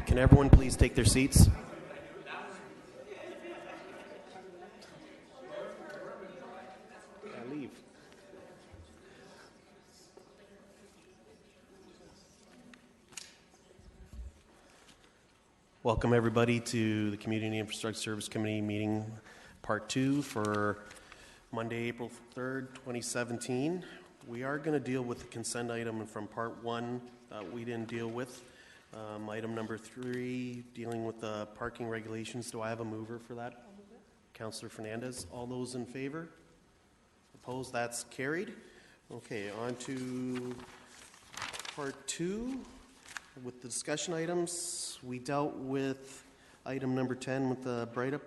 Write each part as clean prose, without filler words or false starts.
Can everyone please take their seats? Leave. Welcome everybody to the Community Infrastructure Service Committee meeting part 2 for Monday, April 3rd, 2017. We are going to deal with the consent item from part 1 we didn't deal with. Item number 3, dealing with the parking regulations. Do I have a mover for that? Councillor Fernandez. All those in favor? Opposed? That's carried. Okay, on to part 2 with the discussion items. We dealt with item number 10 with the Bright Up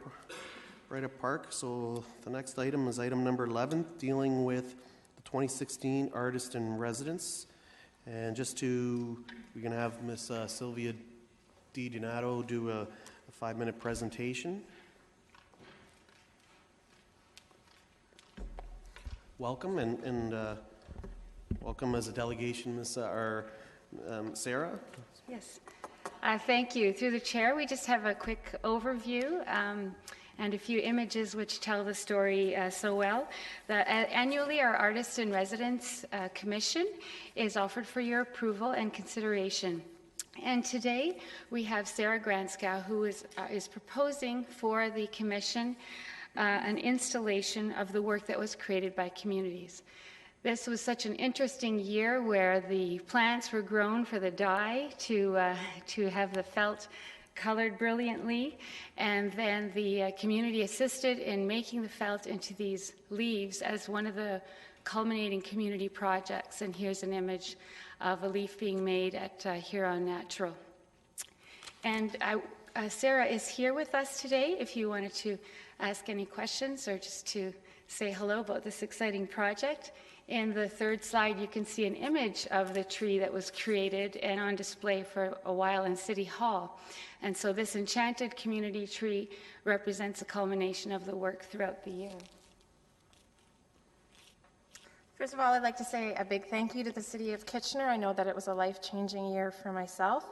Park. So the next item is item number 11, dealing with the 2016 Artist in Residence. And we're going to have Miss Sylvia Di Donato do a 5-minute presentation. Welcome, and welcome as a delegation, Miss Sarah. Yes, thank you. Through the chair, we just have a quick overview and a few images which tell the story so well. Annually, our Artist in Residence Commission is offered for your approval and consideration. And today, we have Sarah Granskow, who is proposing for the Commission an installation of the work that was created by communities. This was such an interesting year where the plants were grown for the dye to have the felt colored brilliantly, and then the community assisted in making the felt into these leaves as one of the culminating community projects. And here's an image of a leaf being made at Huron Natural. And Sarah is here with us today if you wanted to ask any questions or just to say hello about this exciting project. In the third slide, you can see an image of the tree that was created and on display for a while in City Hall. And so this enchanted community tree represents a culmination of the work throughout the year. First of all, I'd like to say a big thank you to the City of Kitchener. I know that it was a life-changing year for myself,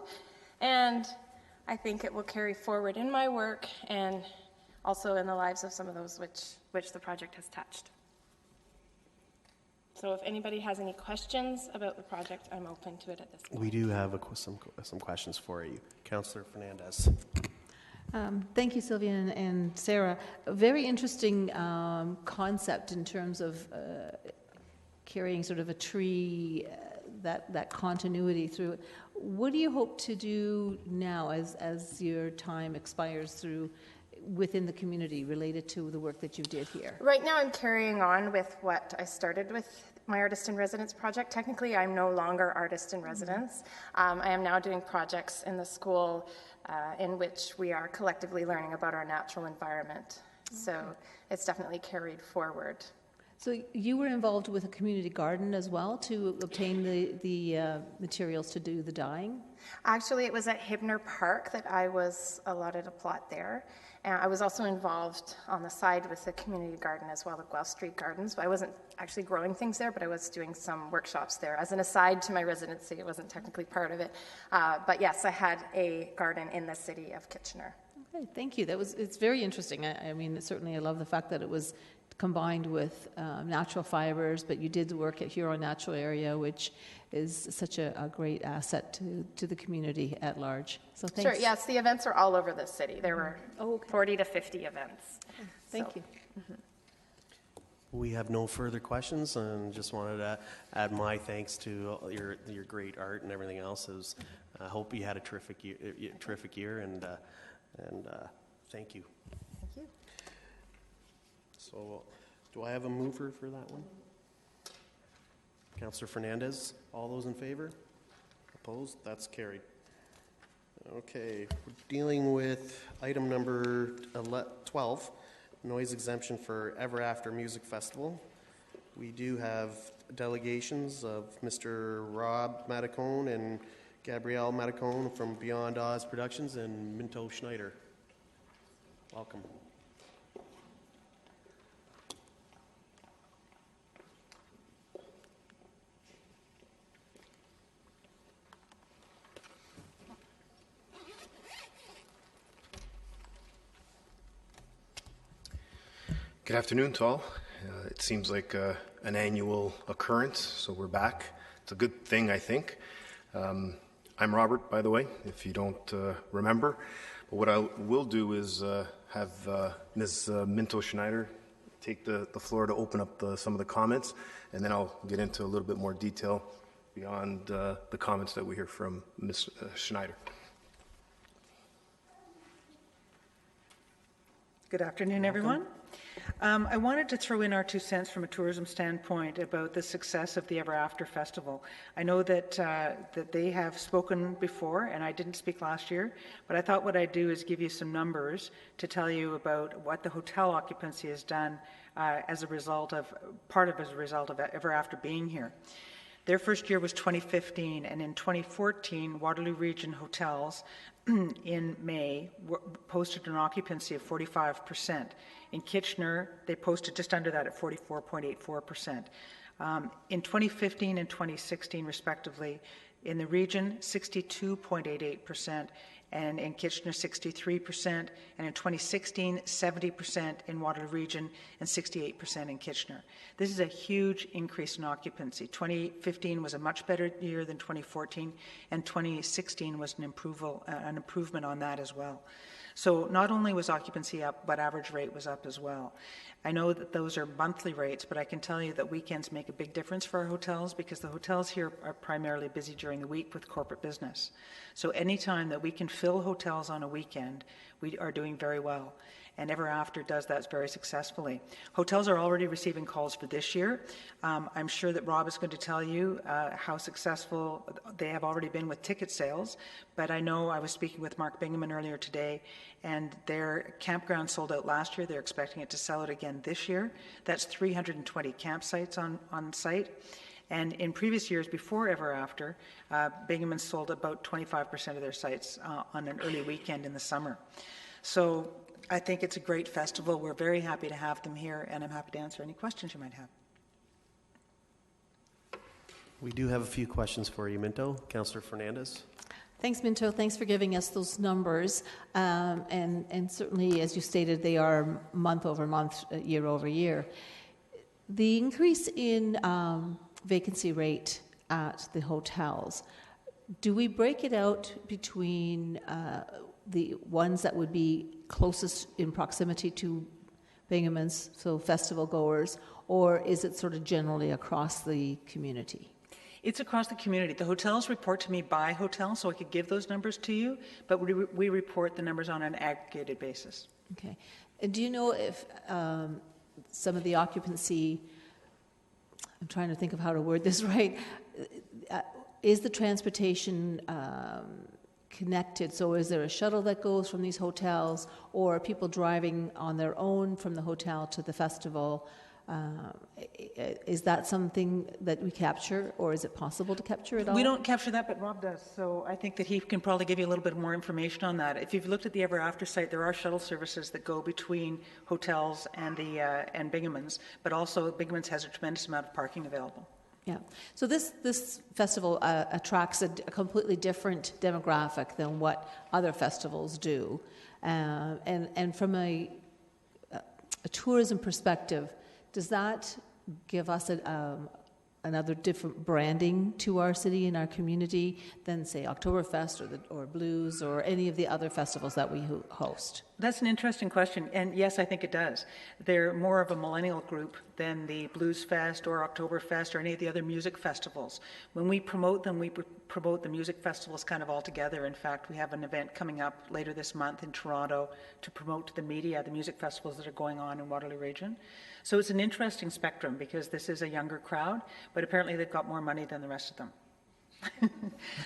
and I think it will carry forward in my work and also in the lives of some of those which the project has touched. So if anybody has any questions about the project, I'm open to it at this point. We do have some questions for you. Councillor Fernandez. Thank you, Sylvia and Sarah. A very interesting concept in terms of carrying sort of a tree, that continuity through it. What do you hope to do now as your time expires within the community related to the work that you did here? Right now I'm carrying on with what I started with my Artist in Residence project. Technically, I'm no longer Artist in Residence. I am now doing projects in the school in which we are collectively learning about our natural environment. Okay. So it's definitely carried forward. So you were involved with a community garden as well to obtain the materials to do the dyeing? Actually, it was at Hibner Park that I was allotted a plot there. And I was also involved on the side with the community garden as well, the Guelph Street Gardens. I wasn't actually growing things there, but I was doing some workshops there. As an aside to my residency, it wasn't technically part of it. But yes, I had a garden in the city of Kitchener. Okay, thank you. It's very interesting. I mean, certainly I love the fact that it was combined with natural fibers, but you did the work at Huron Natural Area, which is such a great asset to the community at large. So thanks. Sure, yes, the events are all over the city. There were 40 to 50 events. Okay. Thank you. Mm-hmm. We have no further questions, and just wanted to add my thanks to your great art and everything else. I hope you had a terrific year, and thank you. Thank you. So, do I have a mover for that one? Councillor Fernandez. All those in favor? Opposed? That's carried. Okay, we're dealing with item number 12, noise exemption for Ever After Music Festival. We do have delegations of Mr. Rob Matacone and Gabrielle Matacone from Beyond Oz Productions and Minto Schneider. Welcome. Good afternoon to all. It seems like an annual occurrence, so we're back. It's a good thing, I think. I'm Robert, by the way, if you don't remember. But what I will do is have Ms. Minto Schneider take the floor to open up some of the comments, and then I'll get into a little bit more detail beyond the comments that we hear from Ms. Schneider. Good afternoon, everyone. I wanted to throw in our 2 cents from a tourism standpoint about the success of the Ever After Festival. I know that that they have spoken before, and I didn't speak last year, but I thought what I'd do is give you some numbers to tell you about what the hotel occupancy has done as a result of Ever After being here. Their first year was 2015, and in 2014, Waterloo Region Hotels in May posted an occupancy of 45%. In Kitchener, they posted just under that at 44.84%. In 2015 and 2016, respectively, in the region, 62.88%, and in Kitchener, 63%, and in 2016, 70% in Waterloo Region and 68% in Kitchener. This is a huge increase in occupancy. 2015 was a much better year than 2014, and 2016 was an improvement on that as well. So not only was occupancy up, but average rate was up as well. I know that those are monthly rates, but I can tell you that weekends make a big difference for our hotels because the hotels here are primarily busy during the week with corporate business. So anytime that we can fill hotels on a weekend, we are doing very well. And Ever After does that very successfully. Hotels are already receiving calls for this year. I'm sure that Rob is going to tell you how successful they have already been with ticket sales, but I know I was speaking with Mark Bingaman earlier today, and their campground sold out last year. They're expecting it to sell out again this year. That's 320 campsites on site. And in previous years before Ever After, Bingaman sold about 25% of their sites on an early weekend in the summer. So I think it's a great festival. We're very happy to have them here, and I'm happy to answer any questions you might have. We do have a few questions for you, Minto. Councillor Fernandez. Thanks, Minto. Thanks for giving us those numbers. And certainly, as you stated, they are month over month, year over year. The increase in vacancy rate at the hotels, do we break it out between the ones that would be closest in proximity to Bingaman's, so festival goers, or is it sort of generally across the community? It's across the community. The hotels report to me by hotel, so I could give those numbers to you, but we report the numbers on an aggregated basis. Okay. And do you know if some of the occupancy, I'm trying to think of how to word this right, is the transportation connected? So is there a shuttle that goes from these hotels, or are people driving on their own from the hotel to the festival? Is that something that we capture, or is it possible to capture it all? We don't capture that, but Rob does. So I think that he can probably give you a little bit more information on that. If you've looked at the Ever After site, there are shuttle services that go between hotels and and Bingaman's, but also Bingaman's has a tremendous amount of parking available. Yeah. So this festival attracts a completely different demographic than what other festivals do, and from a tourism perspective, does that give us another different branding to our city and our community than, say, Oktoberfest or Blues or any of the other festivals that we host? That's an interesting question, and yes, I think it does. They're more of a millennial group than the Blues Fest or Oktoberfest or any of the other music festivals. When we promote them, we promote the music festivals kind of all together. In fact, we have an event coming up later this month in Toronto to promote to the media the music festivals that are going on in Waterloo Region. So it's an interesting spectrum because this is a younger crowd, but apparently they've got more money than the rest of them.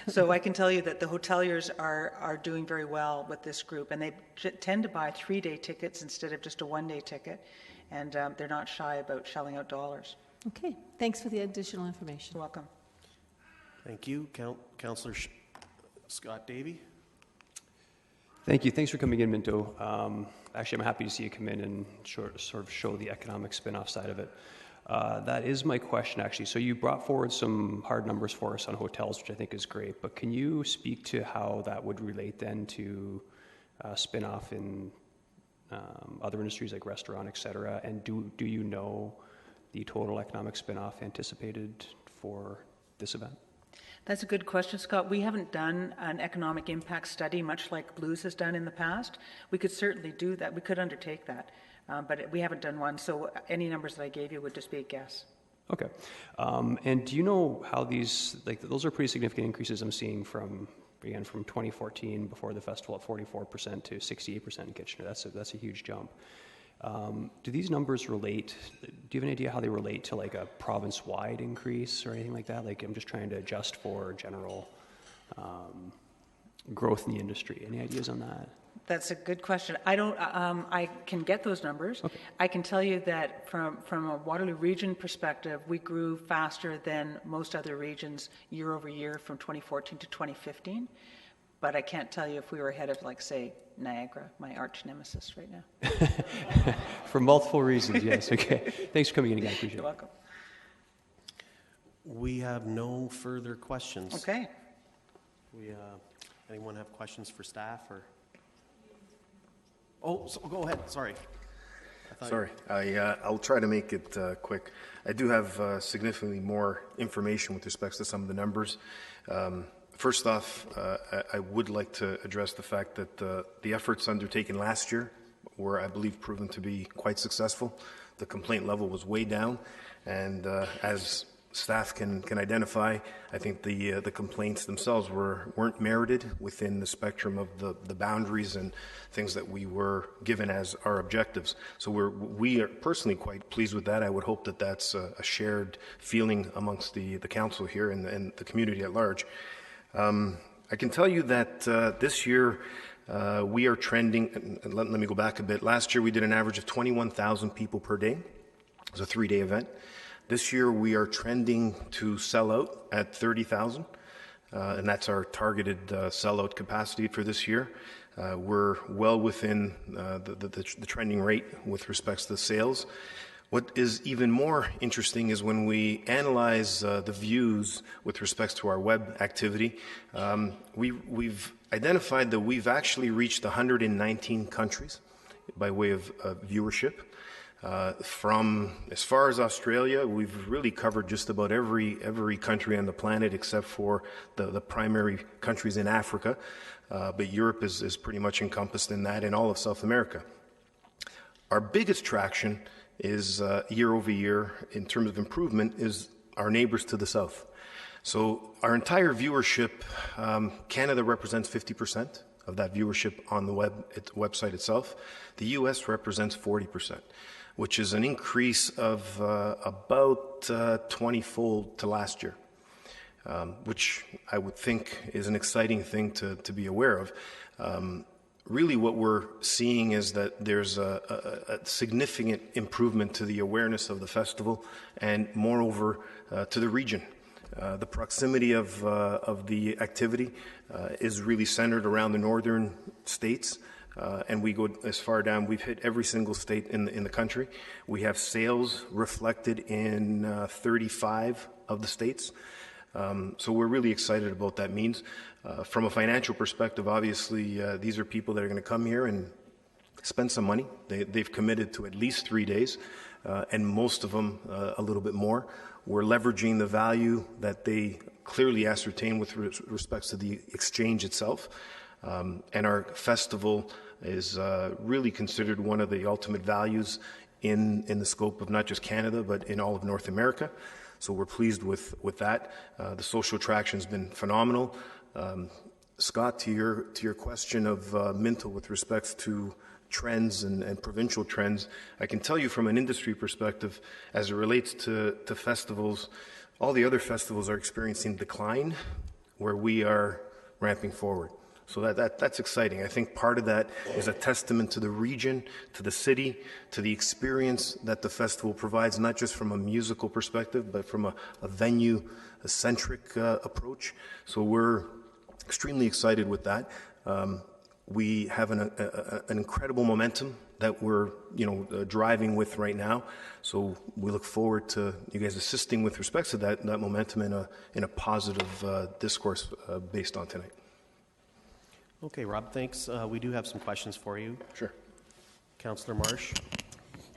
So I can tell you that the hoteliers are doing very well with this group, and they tend to buy 3-day tickets instead of just a 1-day ticket, and they're not shy about shelling out dollars. Okay, thanks for the additional information. You're welcome. Thank you. Councillor Scott Davey. Thank you. Thanks for coming in, Minto. Actually, I'm happy to see you come in and sort of show the economic spin-off side of it. That is my question, actually. So you brought forward some hard numbers for us on hotels, which I think is great, but can you speak to how that would relate then to spin-off in other industries like restaurant, et cetera? And do you know the total economic spin-off anticipated for this event? That's a good question, Scott. We haven't done an economic impact study, much like Blues has done in the past. We could certainly do that. We could undertake that, but we haven't done one. So any numbers that I gave you would just be a guess. Okay. And do you know how these, like, those are pretty significant increases I'm seeing from 2014 before the festival at 44% to 68% in Kitchener. That's a huge jump. Do these numbers relate, do you have an idea how they relate to like a province-wide increase or anything like that? Like, I'm just trying to adjust for general growth in the industry. Any ideas on that? That's a good question. I don't. I can get those numbers. Okay. I can tell you that from a Waterloo region perspective, we grew faster than most other regions year over year from 2014 to 2015. But I can't tell you if we were ahead of, like, say, Niagara, my arch nemesis right now. For multiple reasons, yes. Okay. Thanks for coming in again. Appreciate it. You're welcome. We have no further questions. Okay. Anyone have questions for staff or? Oh, so go ahead. Sorry. Sorry. I'll try to make it quick. I do have significantly more information with respect to some of the numbers. First off, I would like to address the fact that the efforts undertaken last year were, I believe, proven to be quite successful. The complaint level was way down, and as staff can identify, I think the complaints themselves weren't merited within the spectrum of the boundaries and things that we were given as our objectives. So we are personally quite pleased with that. I would hope that that's a shared feeling amongst the council here and the community at large. I can tell you that this year we are trending, and let me go back a bit. Last year we did an average of 21,000 people per day. It was a 3-day event. This year we are trending to sell out at 30,000, and that's our targeted sellout capacity for this year. We're well within the trending rate with respects to the sales. What is even more interesting is when we analyze the views with respects to our web activity, we've identified that we've actually reached 119 countries by way of viewership. From as far as Australia, we've really covered just about every country on the planet except for the primary countries in Africa. But Europe is pretty much encompassed in that, and all of South America. Our biggest traction is year over year in terms of improvement is our neighbors to the south. So our entire viewership, Canada represents 50% of that viewership on the website itself. The U.S. represents 40%, which is an increase of about 20-fold to last year, which I would think is an exciting thing to be aware of. Really what we're seeing is that there's a significant improvement to the awareness of the festival and moreover to the region. The proximity of the activity is really centered around the northern states, and we go as far down. We've hit every single state in the country. We have sales reflected in 35 of the states. So we're really excited about what that means. From a financial perspective, obviously, these are people that are going to come here and spend some money. They've committed to at least 3 days, and most of them a little bit more. We're leveraging the value that they clearly ascertain with respects to the exchange itself. And our festival is really considered one of the ultimate values in the scope of not just Canada, but in all of North America. So we're pleased with that. The social traction has been phenomenal. Scott, to your question of Minto with respect to trends and provincial trends, I can tell you from an industry perspective, as it relates to festivals, all the other festivals are experiencing decline, where we are ramping forward. So that's exciting. I think part of that is a testament to the region, to the city, to the experience that the festival provides, not just from a musical perspective, but from a venue-centric approach. So we're extremely excited with that. We have an incredible momentum that we're driving with right now. So we look forward to you guys assisting with respect to that momentum in a positive discourse based on tonight. Okay, Rob, thanks. We do have some questions for you. Sure. Councillor Marsh.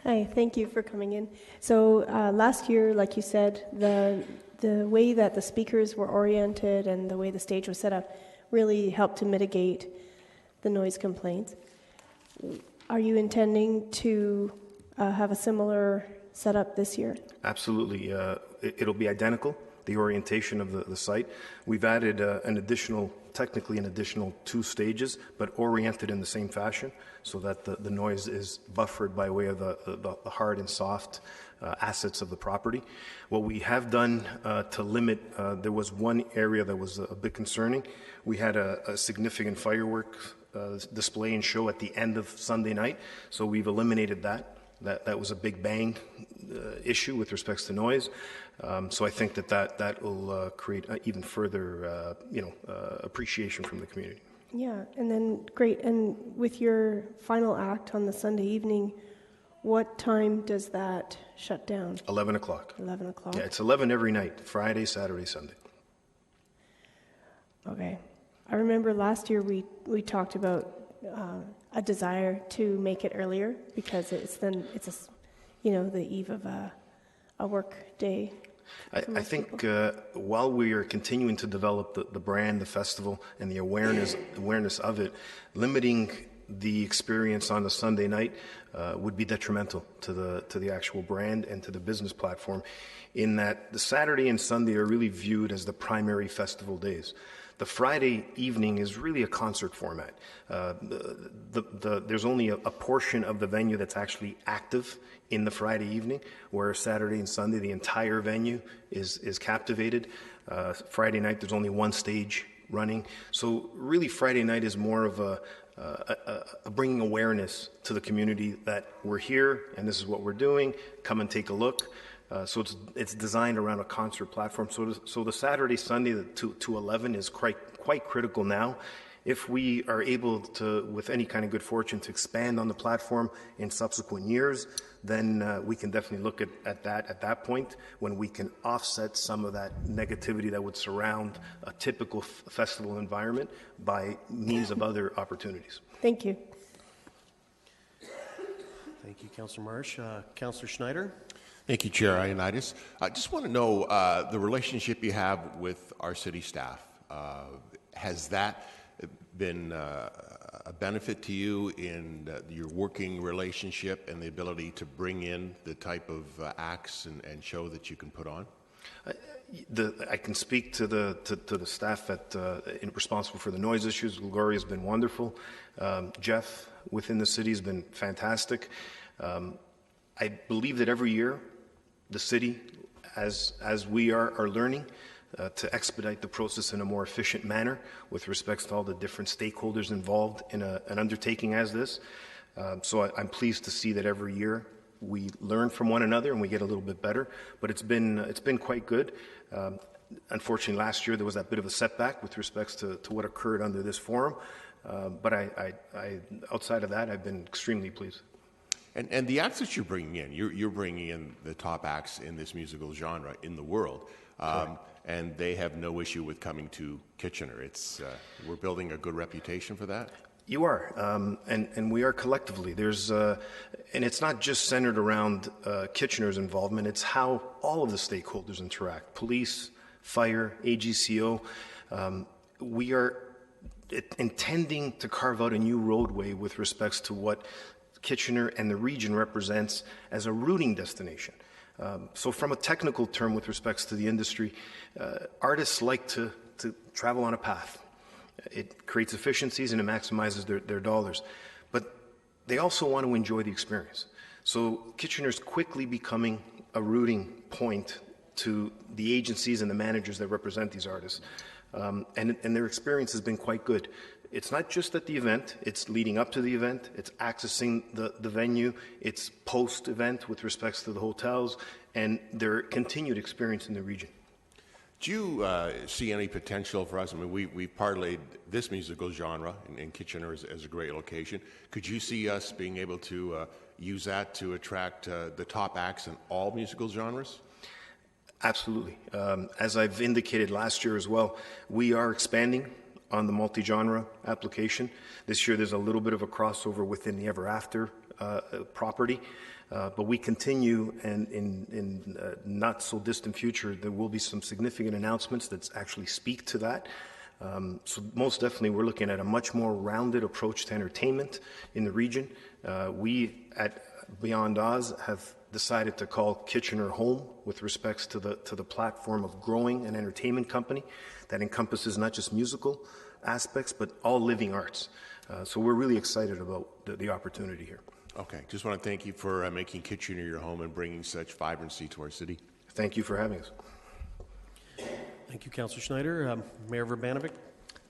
Hi, thank you for coming in. So last year, like you said, the way that the speakers were oriented and the way the stage was set up really helped to mitigate the noise complaints. Are you intending to have a similar setup this year? Absolutely. It'll be identical, the orientation of the site. We've added technically an additional 2 stages, but oriented in the same fashion so that the noise is buffered by way of the hard and soft assets of the property. What we have done to limit, there was one area that was a bit concerning. We had a significant fireworks display and show at the end of Sunday night, so we've eliminated that. That was a big bang issue with respects to noise. So I think that will create even further, appreciation from the community. Yeah, and then great. And with your final act on the Sunday evening, what time does that shut down? 11 o'clock. 11 o'clock? Yeah, it's 11 every night, Friday, Saturday, Sunday. Okay. I remember last year we talked about a desire to make it earlier because it's the eve of a work day. I think while we are continuing to develop the brand, the festival, and the awareness of it, limiting the experience on a Sunday night would be detrimental to the actual brand and to the business platform, in that the Saturday and Sunday are really viewed as the primary festival days. The Friday evening is really a concert format. There's only a portion of the venue that's actually active in the Friday evening, where Saturday and Sunday the entire venue is captivated. Friday night there's only one stage running. So really Friday night is more of a bringing awareness to the community that we're here and this is what we're doing. Come and take a look. So it's designed around a concert platform. So the Saturday, Sunday to 11 is quite critical now. If we are able to, with any kind of good fortune, to expand on the platform in subsequent years, then we can definitely look at that point when we can offset some of that negativity that would surround a typical festival environment by means of other opportunities. Thank you. Thank you, Councillor Marsh. Councillor Schneider. Thank you, Chair Ioannidis. I just want to know the relationship you have with our city staff. Has that been a benefit to you in your working relationship and the ability to bring in the type of acts and show that you can put on? I can speak to the staff responsible for the noise issues. Gloria has been wonderful. Jeff within the city has been fantastic. I believe that every year the city, as we are learning to expedite the process in a more efficient manner with respect to all the different stakeholders involved in an undertaking as this. So I'm pleased to see that every year we learn from one another and we get a little bit better. But it's been quite good. Unfortunately, last year there was that bit of a setback with respect to what occurred under this forum. But I outside of that, I've been extremely pleased. And the acts that you're bringing in, you're bringing in the top acts in this musical genre in the world, and they have no issue with coming to Kitchener. We're building a good reputation for that. You are, and we are collectively. And it's not just centered around Kitchener's involvement. It's how all of the stakeholders interact: police, fire, AGCO. We are intending to carve out a new roadway with respects to what Kitchener and the region represents as a routing destination. So from a technical term with respects to the industry, artists like to travel on a path. It creates efficiencies and it maximizes their dollars. But they also want to enjoy the experience. So Kitchener's quickly becoming a routing point to the agencies and the managers that represent these artists. And their experience has been quite good. It's not just at the event, it's leading up to the event, it's accessing the venue, it's post-event with respects to the hotels, and their continued experience in the region. Do you see any potential for us? I mean, we parlayed this musical genre in Kitchener as a great location. Could you see us being able to use that to attract the top acts in all musical genres? Absolutely. As I've indicated last year as well, we are expanding on the multi-genre application. This year there's a little bit of a crossover within the Ever After property. But we continue, and in not so distant future, there will be some significant announcements that actually speak to that. So most definitely, we're looking at a much more rounded approach to entertainment in the region. We at Beyond Oz have decided to call Kitchener home with respects to the platform of growing an entertainment company that encompasses not just musical aspects, but all living arts. So we're really excited about the opportunity here. Okay, just want to thank you for making Kitchener your home and bringing such vibrancy to our city. Thank you for having us. Thank you, Councillor Schneider. Mayor Verbanovic.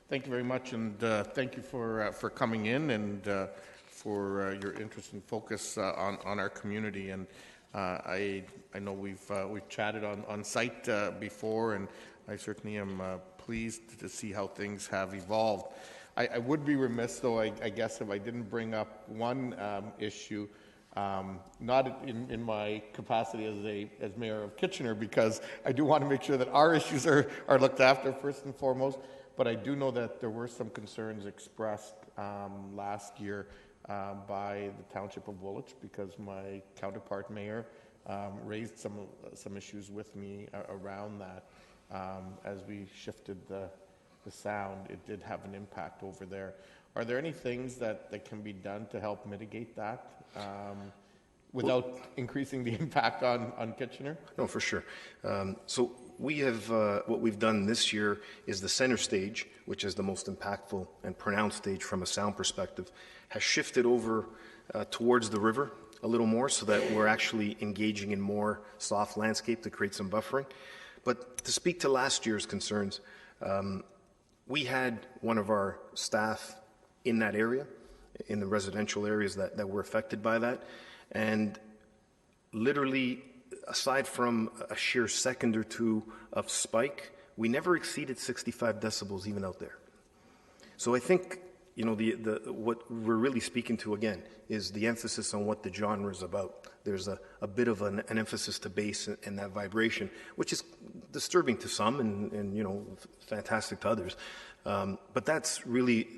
Thank you very much, and thank you for coming in and for your interest and focus on our community. And I know we've chatted on site before, and I certainly am pleased to see how things have evolved. I would be remiss, though, I guess, if I didn't bring up one issue, not in my capacity as mayor of Kitchener, because I do want to make sure that our issues are looked after first and foremost. But I do know that there were some concerns expressed last year by the Township of Woolwich, because my counterpart mayor raised some issues with me around that. As we shifted the sound, it did have an impact over there. Are there any things that can be done to help mitigate that without increasing the impact on Kitchener? No, for sure. So we have, what we've done this year is the center stage, which is the most impactful and pronounced stage from a sound perspective, has shifted over towards the river a little more, so that we're actually engaging in more soft landscape to create some buffering. But to speak to last year's concerns, we had one of our staff in that area, in the residential areas that were affected by that. And literally, aside from a sheer second or two of spike, we never exceeded 65 decibels even out there. So I think, you know, what we're really speaking to, again, is the emphasis on what the genre is about. There's a bit of an emphasis to bass and that vibration, which is disturbing to some and you know, fantastic to others. But that's really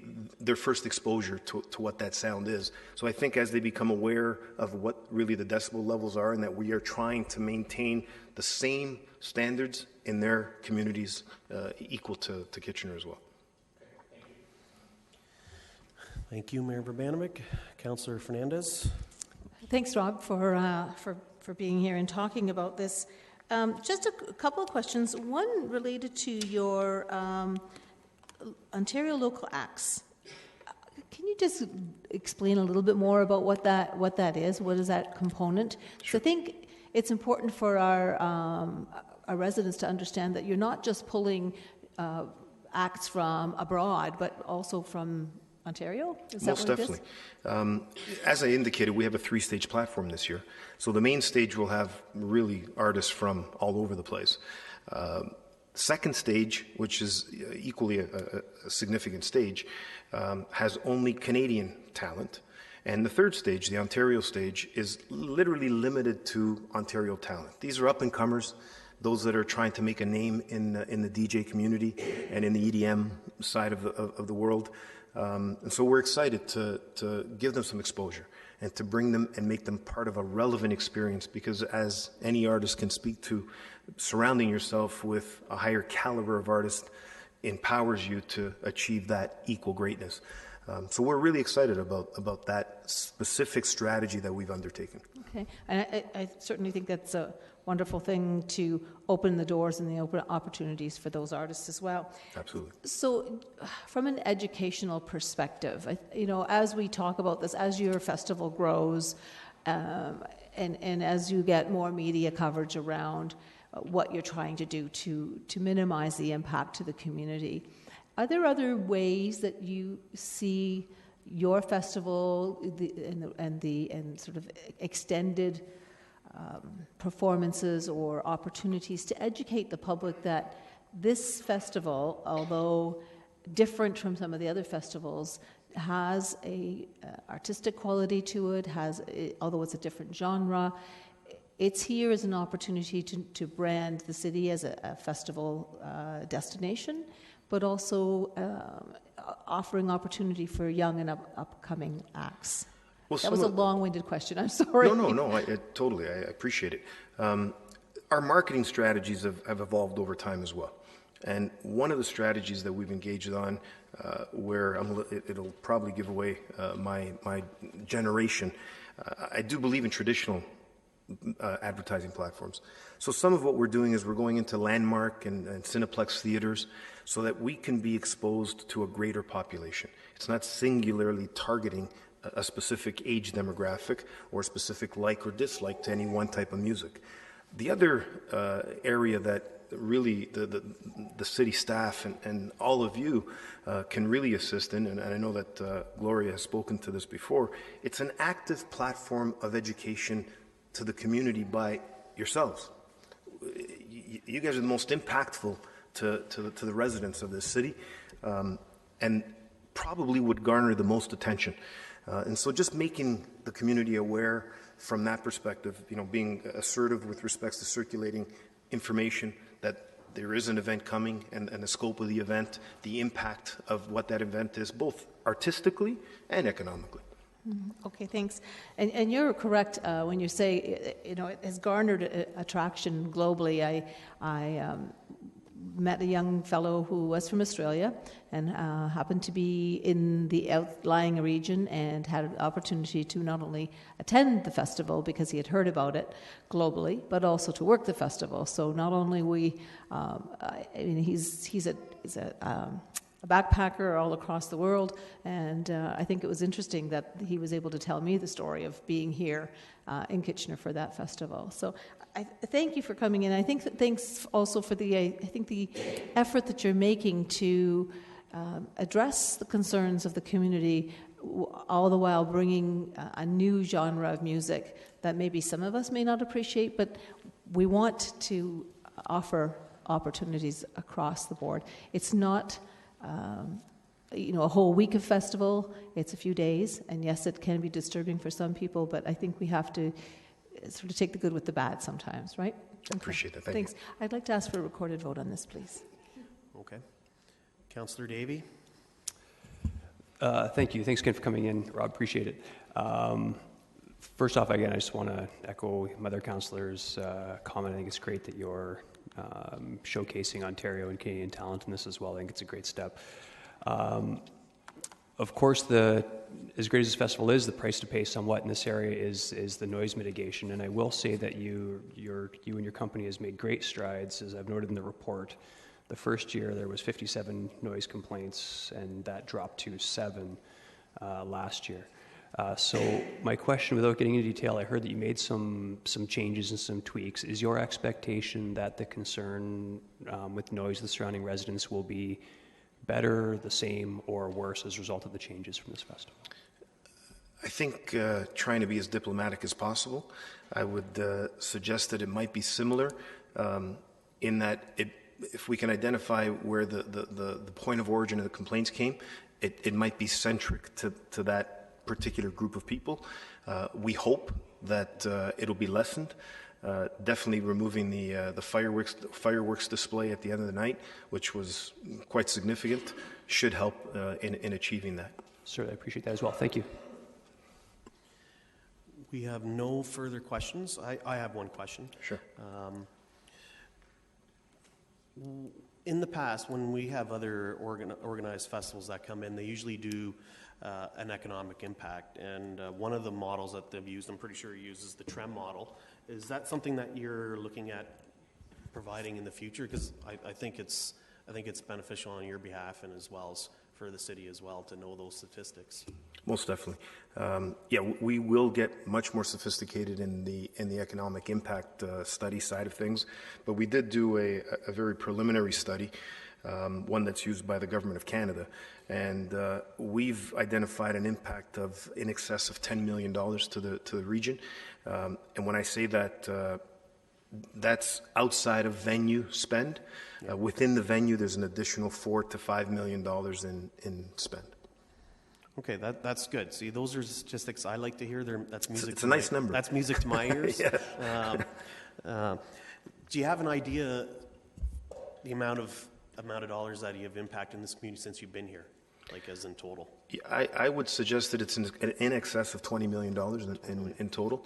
their first exposure to what that sound is. So I think as they become aware of what really the decibel levels are, and that we are trying to maintain the same standards in their communities equal to Kitchener as well. Thank you, Mayor Verbanovic. Councillor Fernandez. Thanks, Rob, for being here and talking about this. Just a couple of questions. One related to your Ontario Local Acts. Can you just explain a little bit more about what that is? What is that component? Sure. So I think it's important for our residents to understand that you're not just pulling acts from abroad, but also from Ontario? Is that Most what definitely. It is? As I indicated, we have a 3-stage platform this year. So the main stage will have really artists from all over the place. Second stage, which is equally a significant stage, has only Canadian talent. And the third stage, the Ontario stage, is literally limited to Ontario talent. These are up-and-comers, those that are trying to make a name in the DJ community and in the EDM side of the world. And so we're excited to give them some exposure and to bring them and make them part of a relevant experience, because as any artist can speak to, surrounding yourself with a higher caliber of artists empowers you to achieve that equal greatness. So we're really excited about that specific strategy that we've undertaken. Okay, and I certainly think that's a wonderful thing to open the doors and the open opportunities for those artists as well. Absolutely. So from an educational perspective, you know, as we talk about this, as your festival grows, and as you get more media coverage around what you're trying to do to minimize the impact to the community, are there other ways that you see your festival and sort of extended performances or opportunities to educate the public that this festival, although different from some of the other festivals, has a artistic quality to it, although it's a different genre, it's here as an opportunity to brand the city as a festival destination, but also offering opportunity for young and upcoming acts? Well, That was a long-winded question, I'm sorry. No, totally, I appreciate it. Our marketing strategies have evolved over time as well. And one of the strategies that we've engaged on, where it'll probably give away my generation, I do believe in traditional advertising platforms. So some of what we're doing is we're going into Landmark and Cineplex theaters so that we can be exposed to a greater population. It's not singularly targeting a specific age demographic or a specific like or dislike to any one type of music. The other area that really the city staff and all of you can really assist in, and I know that Gloria has spoken to this before, it's an active platform of education to the community by yourselves. You guys are the most impactful to the residents of this city, and probably would garner the most attention. And so just making the community aware from that perspective, being assertive with respects to circulating information that there is an event coming and the scope of the event, the impact of what that event is, both artistically and economically. Okay, thanks. And you're correct when you say, it has garnered attraction globally. I met a young fellow who was from Australia and happened to be in the outlying region and had an opportunity to not only attend the festival because he had heard about it globally, but also to work the festival. So not only he's a backpacker all across the world, and I think it was interesting that he was able to tell me the story of being here in Kitchener for that festival. So I thank you for coming in. I think thanks also for the effort that you're making to address the concerns of the community, all the while bringing a new genre of music that maybe some of us may not appreciate, but we want to offer opportunities across the board. It's not a whole week of festival. It's a few days, and yes, it can be disturbing for some people, but I think we have to sort of take the good with the bad sometimes, right? I appreciate that. Thanks. I'd like to ask for a recorded vote on this, please. Okay. Councillor Davey? Thank you. Thanks again for coming in, Rob. Appreciate it. First off, again, I just want to echo my other councillors' comment. I think it's great that you're showcasing Ontario and Canadian talent in this as well. I think it's a great step. Of course, as great as this festival is, the price to pay somewhat in this area is the noise mitigation. And I will say that you and your company has made great strides, as I've noted in the report. The first year there was 57 noise complaints, and that dropped to 7 last year. So my question, without getting into detail, I heard that you made some changes and some tweaks. Is your expectation that the concern with noise of the surrounding residents will be better, the same, or worse as a result of the changes from this festival? I think trying to be as diplomatic as possible, I would suggest that it might be similar in that if we can identify where the point of origin of the complaints came, it might be centric to that particular group of people. We hope that it'll be lessened. Definitely removing the fireworks display at the end of the night, which was quite significant, should help in achieving that. Sir, I appreciate that as well. Thank you. We have no further questions. I have one question. Sure. In the past, when we have other organized festivals that come in, they usually do an economic impact. And one of the models that they've used, I'm pretty sure, uses the TREM model. Is that something that you're looking at providing in the future? Because I think it's beneficial on your behalf and as well as for the city as well to know those statistics. Most definitely. We will get much more sophisticated in the economic impact study side of things, but we did do a very preliminary study, one that's used by the Government of Canada, and we've identified an impact of in excess of $10 million to the region. And when I say that, that's outside of venue spend. Within the venue, there's an additional $4 to $5 million in spend. Okay, that's good. See, those are statistics I like to hear. That's music. It's a nice number. That's music to my ears. Do you have an idea the amount of dollars that you have impacted in this community since you've been here? like as in total? Yeah, I would suggest that it's in excess of $20 million in total.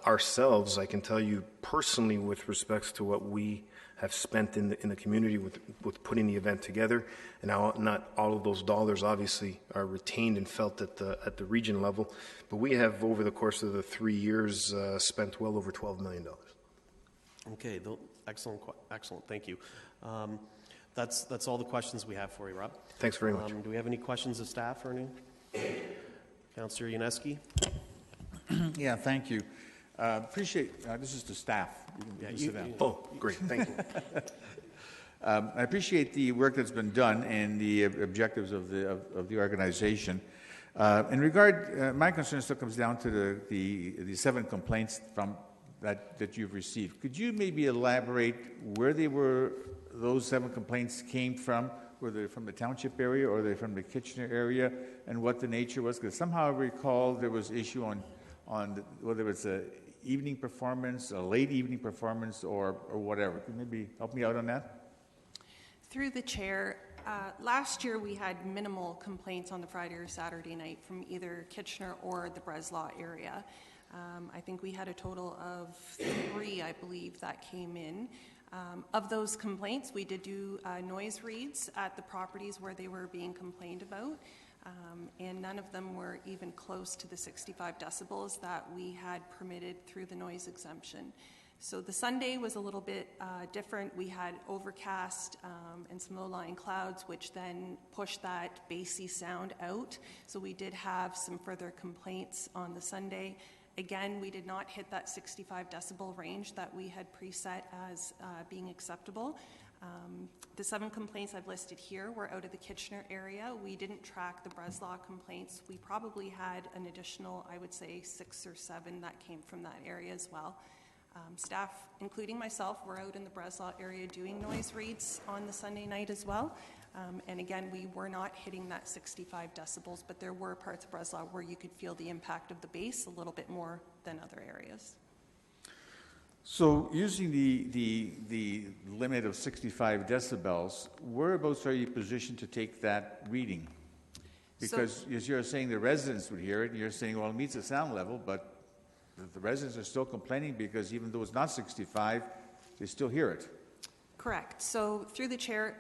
Ourselves, I can tell you personally, with respects to what we have spent in the community with putting the event together, and now not all of those dollars obviously are retained and felt at the region level, but we have over the course of the 3 years spent well over $12 million. Okay, excellent, thank you. That's all the questions we have for you, Rob. Thanks very much. Do we have any questions of staff or anything? Councillor Yaneski? Yeah, thank you. Appreciate, this is the staff. You can sit down. Oh, great, thank you. I appreciate the work that's been done and the objectives of the organization. In regard, my concern still comes down to the 7 complaints from that you've received. Could you maybe elaborate where those 7 complaints came from? Were they from the township area or were they from the Kitchener area, and what the nature was? Because somehow I recall there was issue on whether it's a evening performance, a late evening performance, or whatever. Could you maybe help me out on that? Through the chair, last year we had minimal complaints on the Friday or Saturday night from either Kitchener or the Breslau area. I think we had a total of 3, I believe, that came in. Of those complaints, we did do noise reads at the properties where they were being complained about, and none of them were even close to the 65 decibels that we had permitted through the noise exemption. So the Sunday was a little bit different. We had overcast and some low-lying clouds, which then pushed that bassy sound out. So we did have some further complaints on the Sunday. Again, we did not hit that 65 decibel range that we had preset as being acceptable. The 7 complaints I've listed here were out of the Kitchener area. We didn't track the Breslau complaints. We probably had an additional, I would say, 6 or 7 that came from that area as well. Staff, including myself, were out in the Breslau area doing noise reads on the Sunday night as well. And again, we were not hitting that 65 decibels, but there were parts of Breslau where you could feel the impact of the bass a little bit more than other areas. So using the limit of 65 decibels, whereabouts are you positioned to take that reading? Because as you're saying the residents would hear it, and you're saying, well, it meets the sound level, but the residents are still complaining because even though it's not 65, they still hear it. Correct. So through the chair,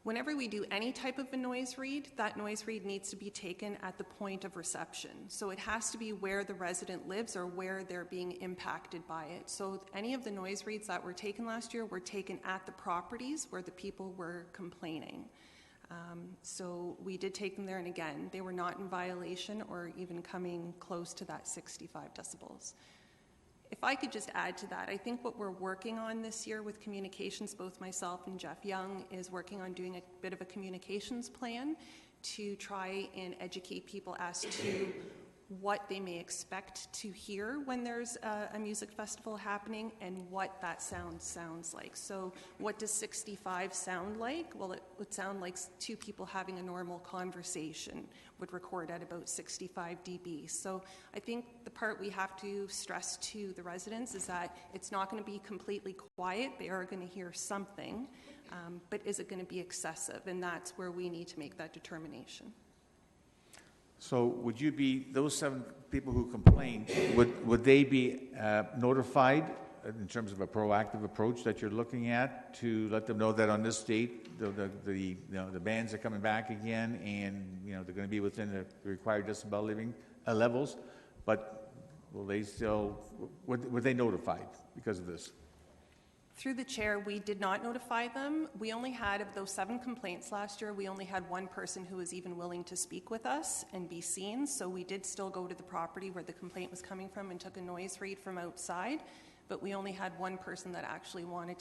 whenever we do any type of a noise read, that noise read needs to be taken at the point of reception. So it has to be where the resident lives or where they're being impacted by it. So any of the noise reads that were taken last year were taken at the properties where the people were complaining. So we did take them there, and again, they were not in violation or even coming close to that 65 decibels. If I could just add to that, I think what we're working on this year with communications, both myself and Jeff Young, is working on doing a bit of a communications plan to try and educate people as to what they may expect to hear when there's a music festival happening and what that sounds like. So what does 65 sound like? Well, it would sound like 2 people having a normal conversation would record at about 65 dB. So I think the part we have to stress to the residents is that it's not going to be completely quiet. They are going to hear something, but is it going to be excessive? And that's where we need to make that determination. So would you be, those 7 people who complained, would they be notified in terms of a proactive approach that you're looking at to let them know that on this date the bands are coming back again and they're going to be within the required decibel levels, but will they still, were they notified because of this? Through the chair, we did not notify them. We only had, of those 7 complaints last year, we only had 1 person who was even willing to speak with us and be seen. So we did still go to the property where the complaint was coming from and took a noise read from outside. But we only had 1 person that actually wanted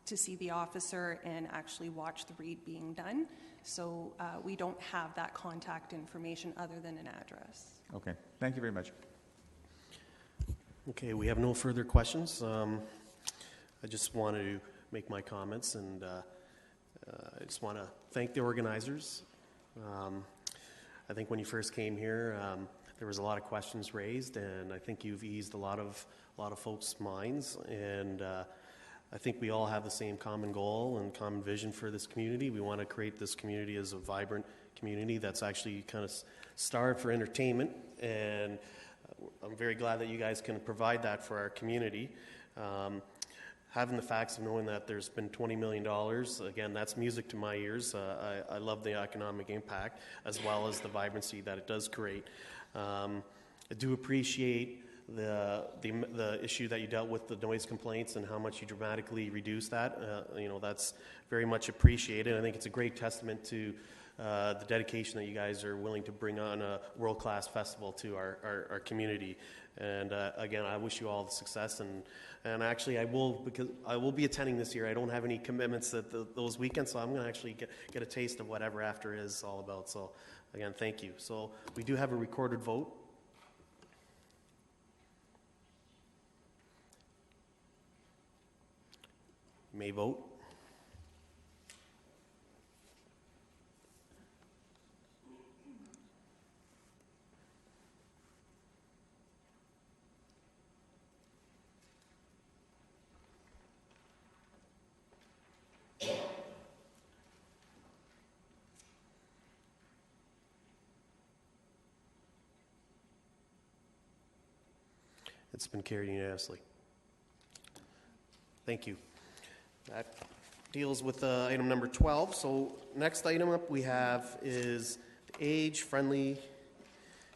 to see the officer and actually watch the read being done. So we don't have that contact information other than an address. Okay, thank you very much. Okay, we have no further questions. I just wanted to make my comments, and I just want to thank the organizers. I think when you first came here, there was a lot of questions raised, and I think you've eased a lot of folks' minds. And I think we all have the same common goal and common vision for this community. We want to create this community as a vibrant community that's actually kind of starved for entertainment, and I'm very glad that you guys can provide that for our community. Having the facts of knowing that there's been $20 million, again, that's music to my ears. I love the economic impact as well as the vibrancy that it does create. I do appreciate the issue that you dealt with, the noise complaints, and how much you dramatically reduced that. That's very much appreciated. I think it's a great testament to the dedication that you guys are willing to bring on a world-class festival to our community. And again, I wish you all the success. And actually, because I will be attending this year. I don't have any commitments at those weekends, so I'm going to actually get a taste of whatever After is all about. So again, thank you. So we do have a recorded vote. You may vote. It's been carried unanimously. Thank you. That deals with item number 12. So next item up we have is age-friendly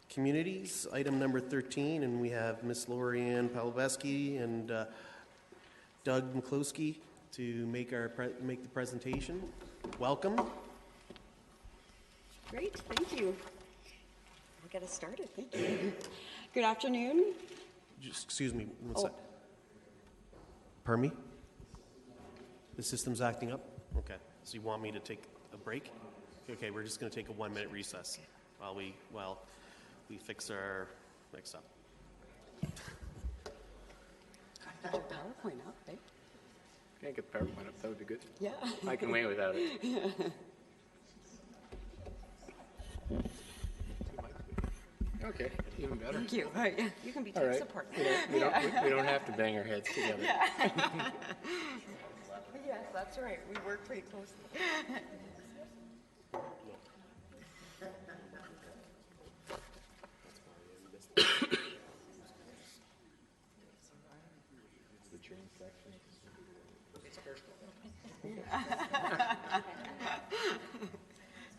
communities, item number 13, and we have Ms. Lorianne Pawlowski and Doug McCloskey to make the presentation. Welcome. Great, thank you. We'll get us started. Thank you. Good afternoon. Just excuse me one sec. Pardon me? The system's acting up? Okay. So you want me to take a break? Okay, we're just going to take a 1-minute recess while we fix our mix-up. Got your PowerPoint up, right? Can't get the PowerPoint up. That would be good. Yeah. I can wait without it. Okay, even better. Thank you. Right. You can be All tech right. support. We don't have to bang our heads together. Yeah. Yes, that's right. We work pretty closely.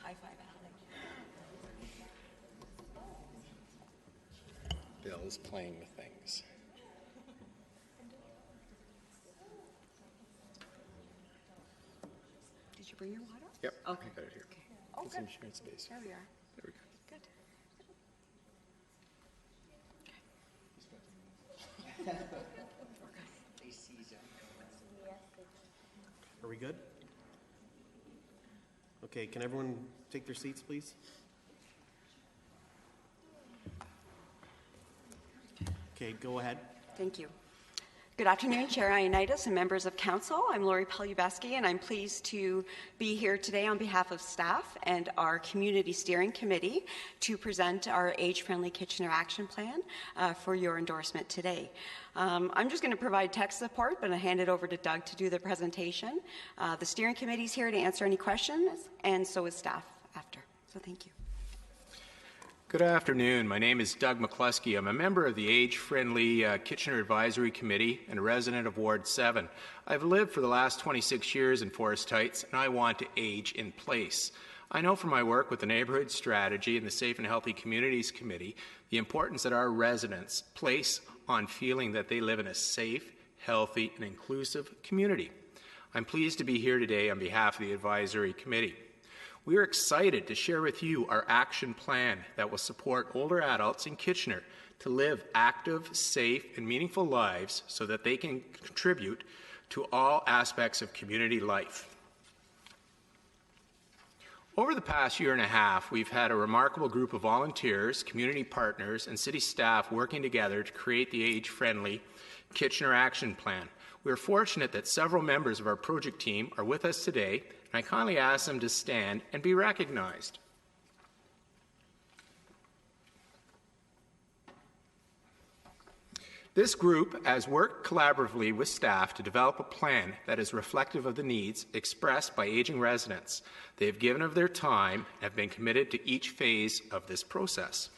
High five, Alex. Bill's playing with things. Did you bring your water? Yep. Okay. I got it here. Okay. Oh, Get good. some shared space. There we are. There we go. Good. Are we good? Okay, can everyone take their seats, please? Okay, go ahead. Thank you. Good afternoon, Chair Ioannidis and members of Council. I'm Lori Pawlowski, and I'm pleased to be here today on behalf of staff and our Community Steering Committee to present our Age-Friendly Kitchener Action Plan for your endorsement today. I'm just going to provide tech support, but I'll hand it over to Doug to do the presentation. The Steering Committee is here to answer any questions, and so is staff after. So thank you. Good afternoon. My name is Doug McCluskey. I'm a member of the Age-Friendly Kitchener Advisory Committee and a resident of Ward 7. I've lived for the last 26 years in Forest Heights, and I want to age in place. I know from my work with the Neighborhood Strategy and the Safe and Healthy Communities Committee the importance that our residents place on feeling that they live in a safe, healthy, and inclusive community. I'm pleased to be here today on behalf of the Advisory Committee. We are excited to share with you our action plan that will support older adults in Kitchener to live active, safe, and meaningful lives so that they can contribute to all aspects of community life. Over the past year and a half, we've had a remarkable group of volunteers, community partners, and city staff working together to create the age-friendly Kitchener Action Plan. We are fortunate that several members of our project team are with us today, and I kindly ask them to stand and be recognized. This group has worked collaboratively with staff to develop a plan that is reflective of the needs expressed by aging residents. They have given of their time and have been committed to each phase of this process.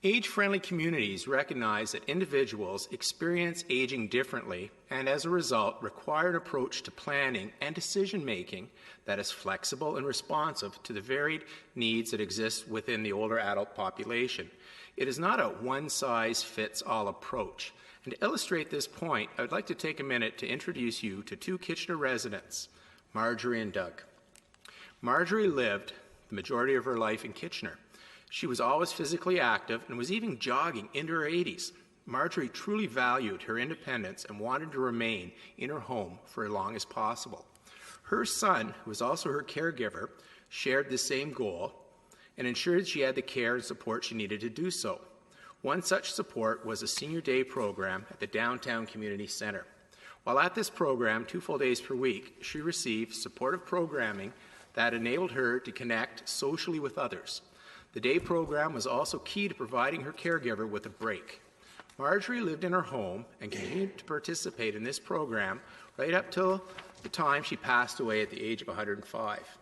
Age-friendly communities recognize that individuals experience aging differently and, as a result, require an approach to planning and decision-making that is flexible and responsive to the varied needs that exist within the older adult population. It is not a one-size-fits-all approach. And to illustrate this point, I would like to take a minute to introduce you to two Kitchener residents, Marjorie and Doug. Marjorie lived the majority of her life in Kitchener. She was always physically active and was even jogging into her 80s. Marjorie truly valued her independence and wanted to remain in her home for as long as possible. Her son, who was also her caregiver, shared the same goal and ensured she had the care and support she needed to do so. One such support was a senior day program at the Downtown Community Centre. While at this program 2 full days per week, she received supportive programming that enabled her to connect socially with others. The day program was also key to providing her caregiver with a break. Marjorie lived in her home and continued to participate in this program right up till the time she passed away at the age of 105.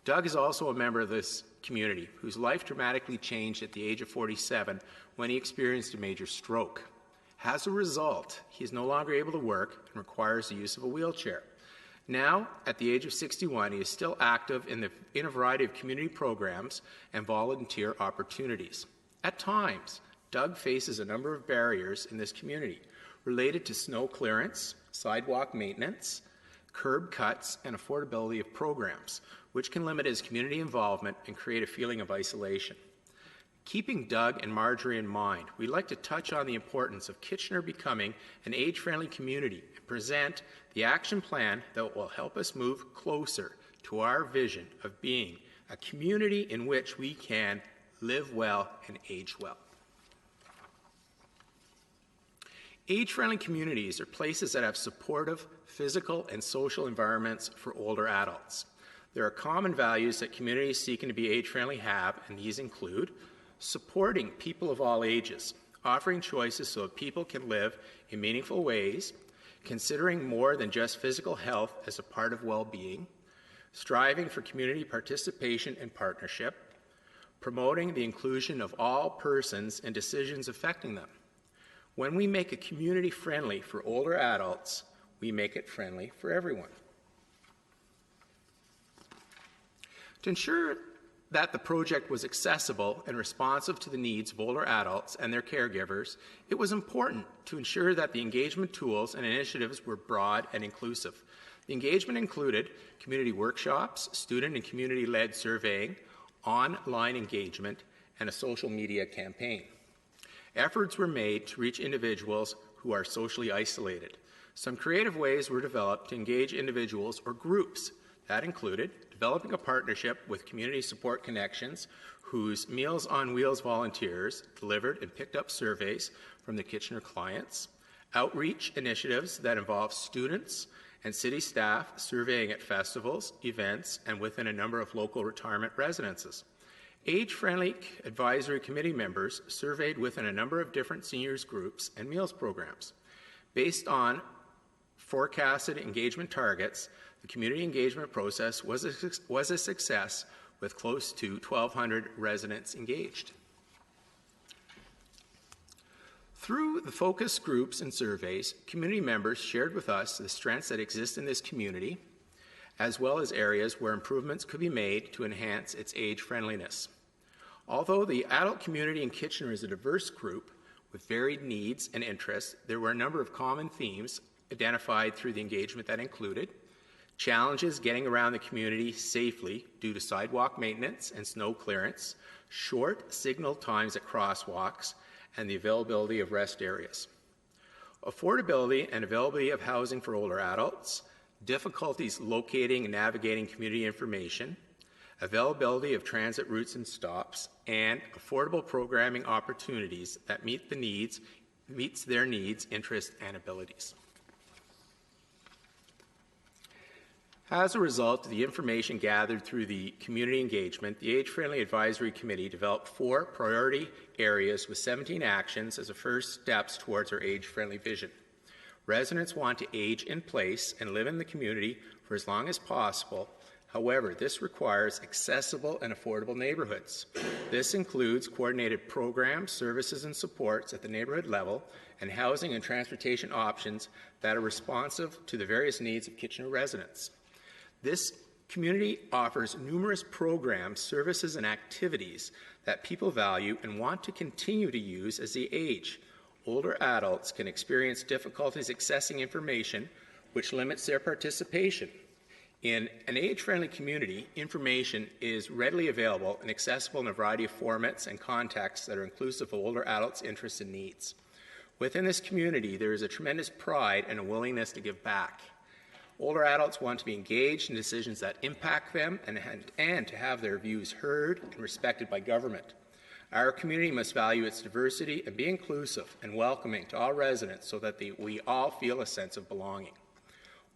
Doug is also a member of this community whose life dramatically changed at the age of 47 when he experienced a major stroke. As a result, he is no longer able to work and requires the use of a wheelchair. Now, at the age of 61, he is still active in a variety of community programs and volunteer opportunities. At times, Doug faces a number of barriers in this community related to snow clearance, sidewalk maintenance, curb cuts, and affordability of programs, which can limit his community involvement and create a feeling of isolation. Keeping Doug and Marjorie in mind, we'd like to touch on the importance of Kitchener becoming an age-friendly community and present the action plan that will help us move closer to our vision of being a community in which we can live well and age well. Age-friendly communities are places that have supportive physical and social environments for older adults. There are common values that communities seeking to be age-friendly have, and these include supporting people of all ages, offering choices so that people can live in meaningful ways, considering more than just physical health as a part of well-being, striving for community participation and partnership, promoting the inclusion of all persons in decisions affecting them. When we make a community friendly for older adults, we make it friendly for everyone. To ensure that the project was accessible and responsive to the needs of older adults and their caregivers, it was important to ensure that the engagement tools and initiatives were broad and inclusive. The engagement included community workshops, student and community-led surveying, online engagement, and a social media campaign. Efforts were made to reach individuals who are socially isolated. Some creative ways were developed to engage individuals or groups. That included developing a partnership with Community Support Connections, whose Meals on Wheels volunteers delivered and picked up surveys from the Kitchener clients, outreach initiatives that involve students and city staff surveying at festivals, events, and within a number of local retirement residences. Age-friendly advisory committee members surveyed within a number of different seniors groups and meals programs. Based on forecasted engagement targets, the community engagement process was a success with close to 1,200 residents engaged. Through the focus groups and surveys, community members shared with us the strengths that exist in this community, as well as areas where improvements could be made to enhance its age friendliness. Although the adult community in Kitchener is a diverse group with varied needs and interests, there were a number of common themes identified through the engagement that included challenges getting around the community safely due to sidewalk maintenance and snow clearance, short signal times at crosswalks, and the availability of rest areas. Affordability and availability of housing for older adults, difficulties locating and navigating community information, availability of transit routes and stops, and affordable programming opportunities that meets their needs, interests, and abilities. As a result of the information gathered through the community engagement, the Age Friendly Advisory Committee developed 4 priority areas with 17 actions as the first steps towards our age-friendly vision. Residents want to age in place and live in the community for as long as possible. However, this requires accessible and affordable neighborhoods. This includes coordinated programs, services, and supports at the neighborhood level, and housing and transportation options that are responsive to the various needs of Kitchener residents. This community offers numerous programs, services, and activities that people value and want to continue to use as they age. Older adults can experience difficulties accessing information, which limits their participation. In an age-friendly community, information is readily available and accessible in a variety of formats and contexts that are inclusive of older adults' interests and needs. Within this community, there is a tremendous pride and a willingness to give back. Older adults want to be engaged in decisions that impact them and to have their views heard and respected by government. Our community must value its diversity and be inclusive and welcoming to all residents so that we all feel a sense of belonging.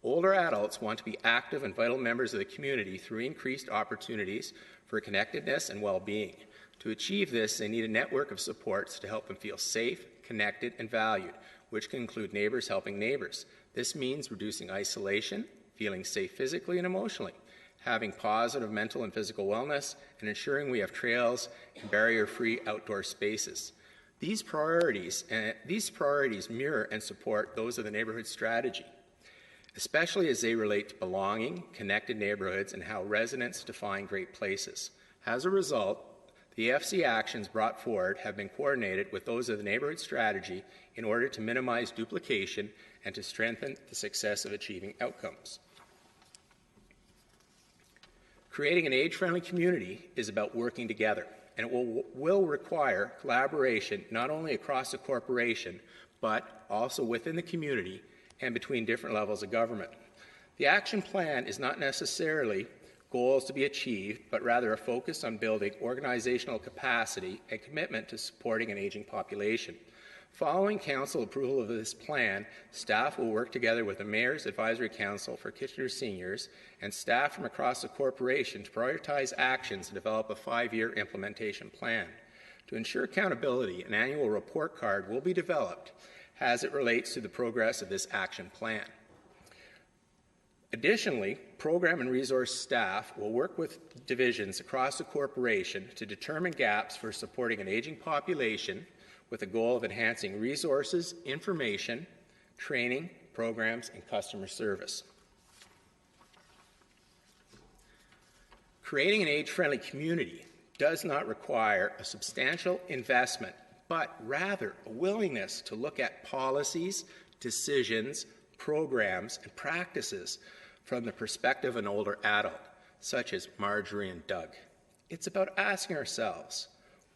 Older adults want to be active and vital members of the community through increased opportunities for connectedness and well-being. To achieve this, they need a network of supports to help them feel safe, connected, and valued, which can include neighbors helping neighbors. This means reducing isolation, feeling safe physically and emotionally, having positive mental and physical wellness, and ensuring we have trails and barrier-free outdoor spaces. These priorities mirror and support those of the neighborhood strategy, especially as they relate to belonging, connected neighborhoods, and how residents define great places. As a result, the FC actions brought forward have been coordinated with those of the neighborhood strategy in order to minimize duplication and to strengthen the success of achieving outcomes. Creating an age-friendly community is about working together, and it will require collaboration not only across the corporation, but also within the community and between different levels of government. The action plan is not necessarily goals to be achieved, but rather a focus on building organizational capacity and commitment to supporting an aging population. Following Council approval of this plan, staff will work together with the Mayor's Advisory Council for Kitchener Seniors and staff from across the corporation to prioritize actions and develop a 5-year implementation plan. To ensure accountability, an annual report card will be developed as it relates to the progress of this action plan. Additionally, program and resource staff will work with divisions across the corporation to determine gaps for supporting an aging population with the goal of enhancing resources, information, training, programs, and customer service. Creating an age-friendly community does not require a substantial investment, but rather a willingness to look at policies, decisions, programs, and practices from the perspective of an older adult, such as Marjorie and Doug. It's about asking ourselves,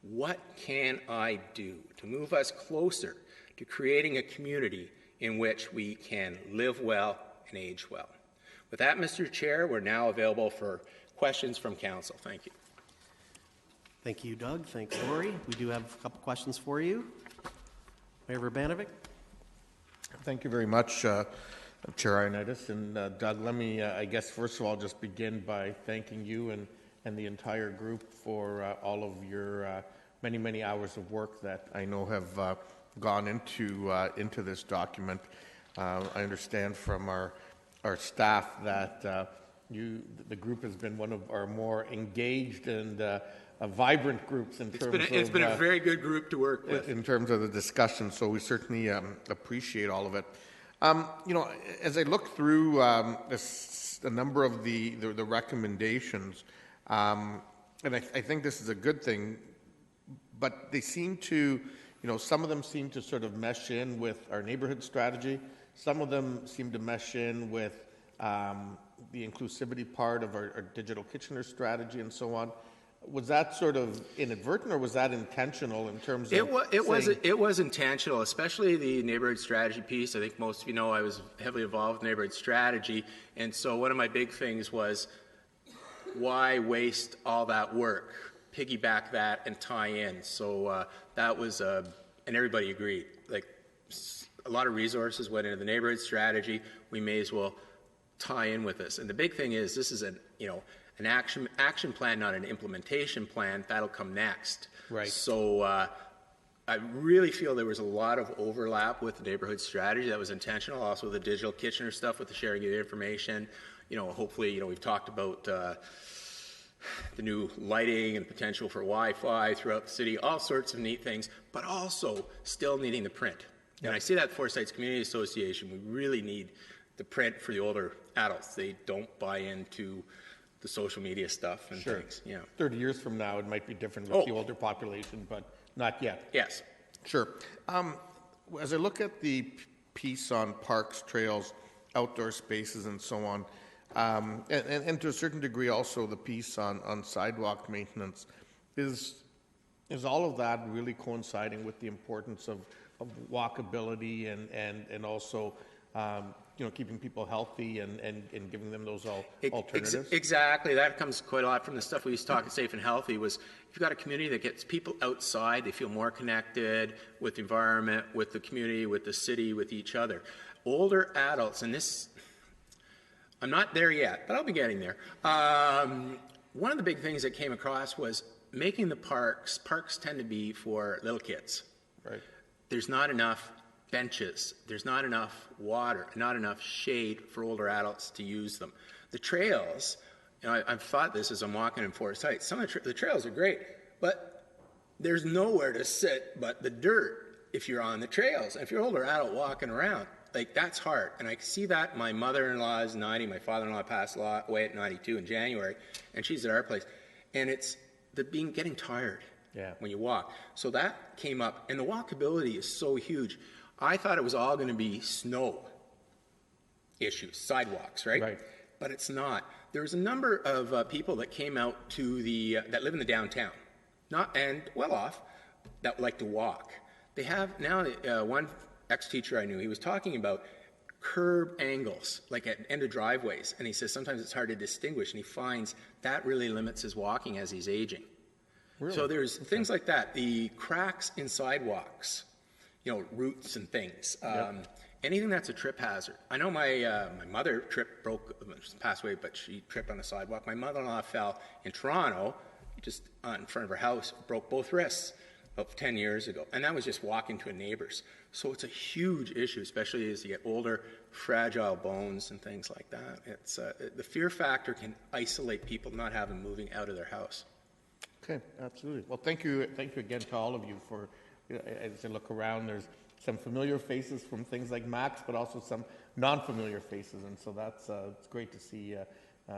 what can I do to move us closer to creating a community in which we can live well and age well? With that, Mr. Chair, we're now available for questions from Council. Thank you. Thank you, Doug. Thanks, Lori. We do have a couple questions for you. Mayor Urbanovic. Thank you very much, Chair Ioannidis. And Doug, let me, I guess, first of all, just begin by thanking you and the entire group for all of your many, many hours of work that I know have gone into this document. I understand from our staff that the group has been one of our more engaged and vibrant groups in terms of... It's been a very good group to work with. In terms of the discussion, so we certainly appreciate all of it. You know, as I look through a number of the recommendations, and I think this is a good thing, but they seem to, you know, some of them seem to sort of mesh in with our neighborhood strategy. Some of them seem to mesh in with the inclusivity part of our Digital Kitchener strategy and so on. Was that sort of inadvertent, or was that intentional in terms of... It was intentional, especially the neighborhood strategy piece. I think most of you know I was heavily involved in neighborhood strategy, and so one of my big things was, why waste all that work? Piggyback that and tie in. So that was, and everybody agreed. Like, a lot of resources went into the neighborhood strategy. We may as well tie in with this. And the big thing is this is an action plan, not an implementation plan. That'll come next. Right. So I really feel there was a lot of overlap with the neighborhood strategy that was intentional. Also the digital Kitchener stuff with the sharing of information. Hopefully, we've talked about the new lighting and potential for Wi-Fi throughout the city, all sorts of neat things, but also still needing the print. And I see that Forsyths Community Association, we really need the print for the older adults. They don't buy into the social media stuff and things. Yeah. 30 years from now, it might be different with the older population, but not yet. Yes. Sure. As I look at the piece on parks, trails, outdoor spaces, and so on, and to a certain degree also the piece on sidewalk maintenance, is all of that really coinciding with the importance of walkability and also keeping people healthy and giving them those alternatives? Exactly. That comes quite a lot from the stuff we used to talk at Safe and Healthy was if you've got a community that gets people outside, they feel more connected with the environment, with the community, with the city, with each other. Older adults, and this, I'm not there yet, but I'll be getting there. One of the big things that came across was making the parks tend to be for little kids. Right. There's not enough benches, there's not enough water, not enough shade for older adults to use them. The trails, I've thought this as I'm walking in Forest Heights, some of the trails are great, but there's nowhere to sit but the dirt if you're on the trails. If you're an older adult walking around, that's hard. And I see that. My mother-in-law is 90, my father-in-law passed away at 92 in January, and she's at our place. And it's getting tired when you walk. So that came up, and the walkability is so huge. I thought it was all going to be snow issues, sidewalks, right? But it's not. There's a number of people that came out to that live in the downtown, and well off, that like to walk. They have now one ex-teacher I knew. He was talking about curb angles, like at end of driveways, and he says sometimes it's hard to distinguish, and he finds that really limits his walking as he's aging. Really? So there's things like that. The cracks in sidewalks. Roots and things. Anything that's a trip hazard. I know my mother passed away, but she tripped on the sidewalk. My mother-in-law fell in Toronto, just in front of her house, broke both wrists about 10 years ago. And that was just walking to a neighbor's. So it's a huge issue, especially as you get older, fragile bones and things like that. It's the fear factor can isolate people, not have them moving out of their house. Okay, absolutely. Well, thank you again to all of you for. As I look around, there's some familiar faces from things like Max, but also some non-familiar faces, and so it's great to see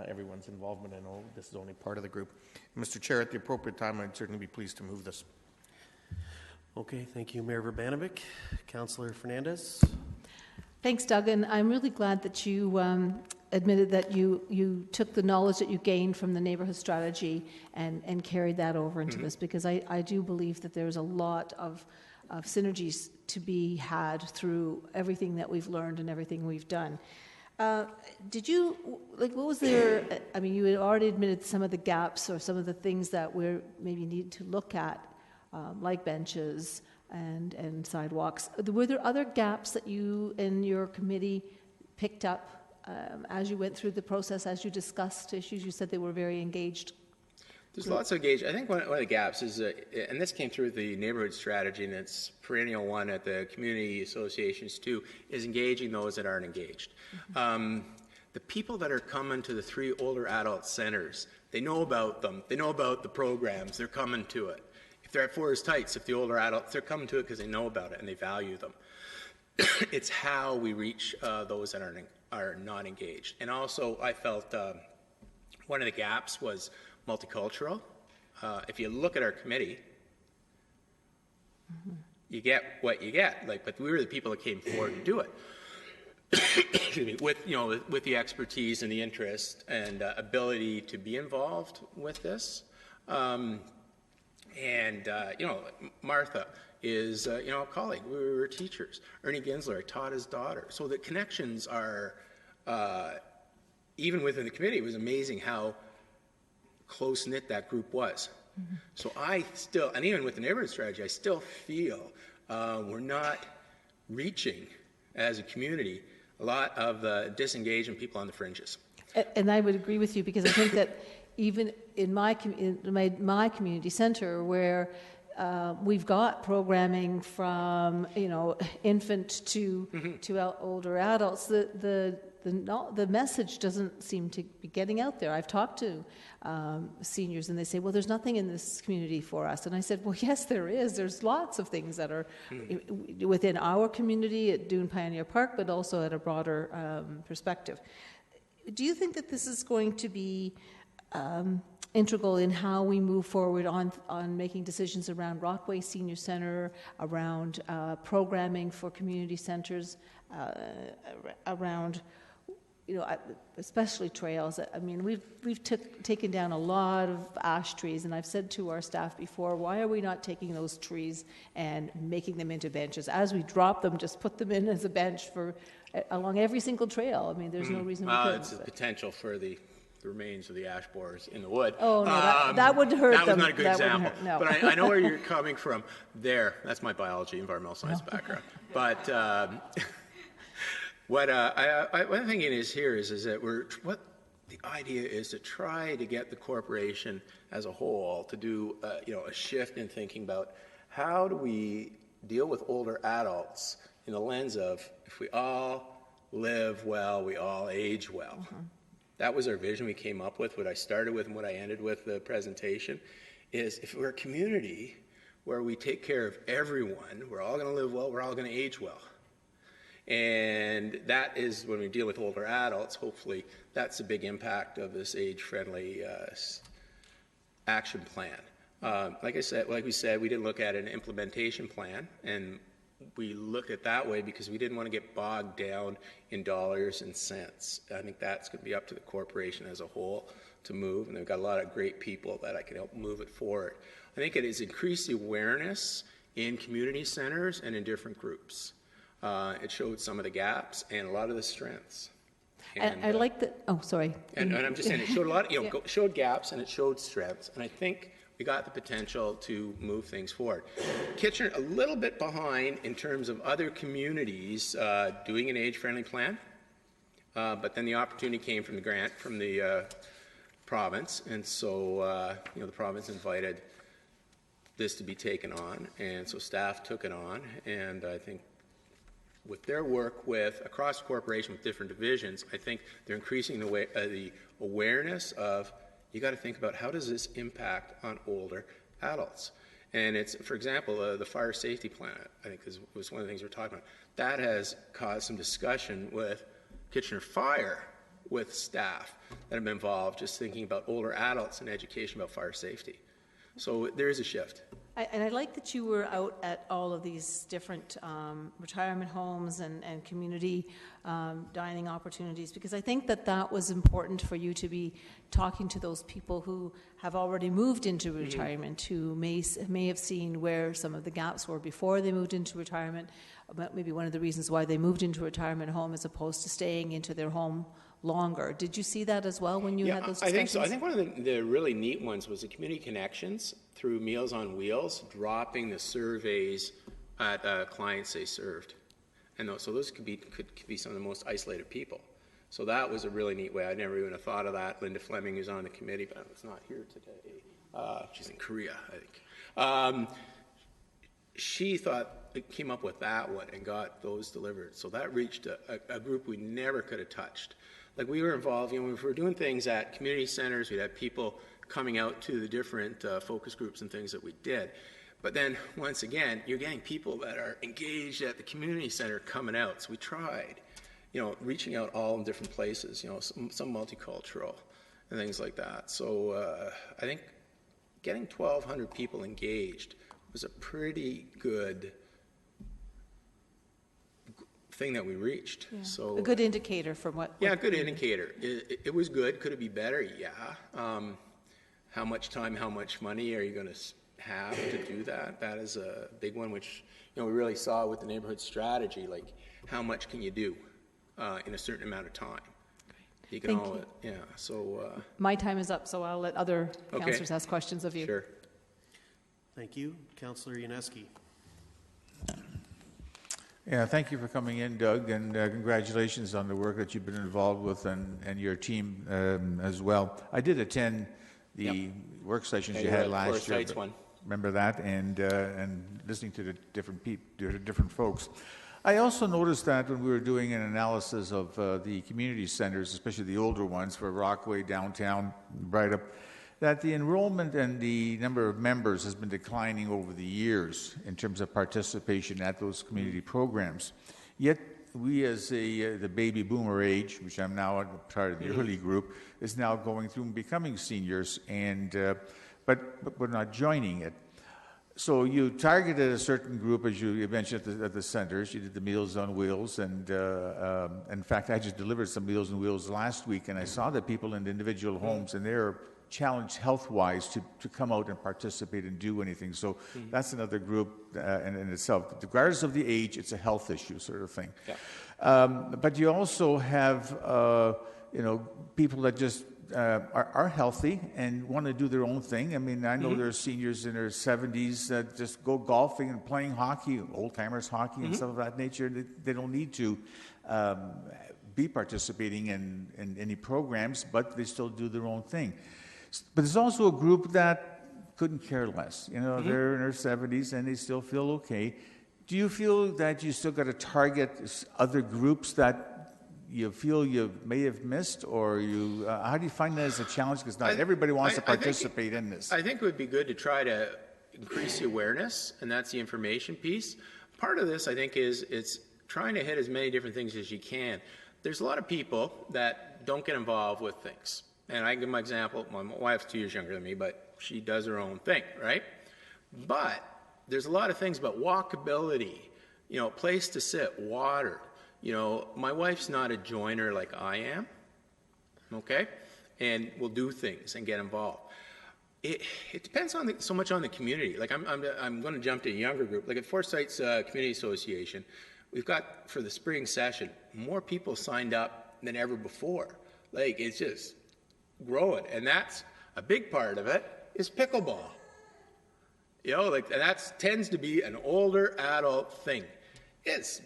everyone's involvement. I know this is only part of the group. Mr. Chair, at the appropriate time, I'd certainly be pleased to move this. Okay, thank you, Mayor Verbanovic. Councillor Fernandez. Thanks, Doug, and I'm really glad that you admitted that you took the knowledge that you gained from the neighborhood strategy and carried that over into this, because I do believe that there's a lot of synergies to be had through everything that we've learned and everything we've done. Did you, what was there, you had already admitted some of the gaps or some of the things that we maybe need to look at, like benches and sidewalks. Were there other gaps that you and your committee picked up as you went through the process, as you discussed issues? You said they were very engaged. There's lots of engaged. I think one of the gaps is, and this came through the neighborhood strategy, and it's perennial one at the community associations too, is engaging those that aren't engaged. The people that are coming to the 3 older adult centers, they know about them. They know about the programs. They're coming to it. If they're at Forest Heights, if the older adults, they're coming to it because they know about it and they value them. It's how we reach those that are not engaged. And also, I felt one of the gaps was multicultural. If you look at our committee, you get what you get. But we were the people that came forward to do it. Excuse me, with the expertise and the interest and ability to be involved with this. Martha is, a colleague. We were teachers. Ernie Ginsler taught his daughter. So the connections are, even within the committee, it was amazing how close-knit that group was. So I still, and even with the neighborhood strategy, I still feel we're not reaching, as a community, a lot of disengaged and people on the fringes. And I would agree with you, because I think that even in my community center, where we've got programming from infant to older adults, the message doesn't seem to be getting out there. I've talked to seniors, and they say, well, there's nothing in this community for us. And I said, well, yes, there is. There's lots of things that are within our community at Dune Pioneer Park, but also at a broader perspective. Do you think that this is going to be integral in how we move forward on making decisions around Rockway Senior Center, around programming for community centers, around, especially trails? I mean, we've taken down a lot of ash trees, and I've said to our staff before, why are we not taking those trees and making them into benches? As we drop them, just put them in as a bench along every single trail. I mean, there's no reason we couldn't. It's a potential for the remains of the ash borers in the wood. Oh, no, that would hurt them. That was not a good example. No. But I know where you're coming from there. That's my biology, environmental science background. But what I'm thinking is that what the idea is to try to get the corporation as a whole to do a shift in thinking about how do we deal with older adults in the lens of, if we all live well, we all age well. Mm-hmm. That was our vision we came up with. What I started with and what I ended with the presentation is, if we're a community where we take care of everyone, we're all going to live well, we're all going to age well. And that is, when we deal with older adults, hopefully that's a big impact of this age-friendly action plan. Like we said, we didn't look at an implementation plan, and we looked at that way because we didn't want to get bogged down in dollars and cents. I think that's going to be up to the corporation as a whole to move, and they've got a lot of great people that I can help move it forward. I think it has increased the awareness in community centers and in different groups. It showed some of the gaps and a lot of the strengths. And I like that. Oh, sorry. And I'm just saying, it showed a lot. Showed gaps and it showed strengths, and I think we got the potential to move things forward. Kitchener, a little bit behind in terms of other communities doing an age-friendly plan, but then the opportunity came from the grant from the province, and so the province invited this to be taken on, and so staff took it on, and I think with their work across the corporation with different divisions, I think they're increasing the awareness of, you got to think about, how does this impact on older adults? And it's, for example, the fire safety plan, I think was one of the things we're talking about. That has caused some discussion with Kitchener Fire, with staff that have been involved, just thinking about older adults and education about fire safety. So there is a shift. And I like that you were out at all of these different retirement homes and community dining opportunities, because I think that was important for you to be talking to those people who have already moved into retirement, who may have seen where some of the gaps were before they moved into retirement, but maybe one of the reasons why they moved into a retirement home as opposed to staying into their home longer. Did you see that as well when you had those discussions? I think so. I think one of the really neat ones was the community connections through Meals on Wheels, dropping the surveys at clients they served. And so those could be some of the most isolated people. So that was a really neat way. I never even have thought of that. Linda Fleming, who's on the committee, but was not here today. She's in Korea, I think. She came up with that one and got those delivered. So that reached a group we never could have touched. Like, we were involved, when we were doing things at community centers, we'd have people coming out to the different focus groups and things that we did. But then, once again, you're getting people that are engaged at the community center coming out. So we tried, reaching out all in different places, some multicultural and things like that. So I think getting 1,200 people engaged was a pretty good thing that we reached. Yeah. So a good indicator from what. Yeah, a good indicator. It was good. Could it be better? Yeah. How much time, how much money are you going to have to do that? That is a big one, which we really saw with the neighborhood strategy. Like, how much can you do in a certain amount of time? You can Thank you. Yeah. So my time is up, so I'll let other councillors ask questions of you. Sure. Thank you, Councillor Yaneski. Yeah, thank you for coming in, Doug, and congratulations on the work that you've been involved with and your team as well. I did attend the work sessions you had last year. Remember that, and listening to the different folks. I also noticed that when we were doing an analysis of the community centers, especially the older ones for Rockaway, downtown, Brideup, that the enrollment and the number of members has been declining over the years in terms of participation at those community programs. Yet we as the baby boomer age, which I'm now part of the early group, is now going through and becoming seniors, and but we're not joining it. So you targeted a certain group, as you mentioned at the centers. You did the Meals on Wheels, and in fact, I just delivered some Meals on Wheels last week, and I saw the people in the individual homes, and they're challenged health-wise to come out and participate and do anything. So that's another group in itself. Regardless of the age, it's a health issue sort of thing. Yeah. But you also have people that just are healthy and want to do their own thing. I mean, I know there are seniors in their 70s that just go golfing and playing hockey, old-timers hockey and stuff of that nature. They don't need to be participating in any programs, but they still do their own thing. But there's also a group that couldn't care less. They're in their 70s and they still feel okay. Do you feel that you still got to target other groups that you feel you may have missed, or how do you find that as a challenge? Because not everybody wants to participate in this. I think it would be good to try to increase the awareness, and that's the information piece. Part of this, I think, is it's trying to hit as many different things as you can. There's a lot of people that don't get involved with things. And I give my example. My wife's 2 years younger than me, but she does her own thing, right? But there's a lot of things about walkability, place to sit, water. My wife's not a joiner like I am, okay? And will do things and get involved. It depends on so much on the community. Like I'm going to jump to a younger group. Like at Forsyth's Community Association, we've got, for the spring session, more people signed up than ever before. Like, it's just growing. And that's a big part of it is pickleball. That tends to be an older adult thing. It's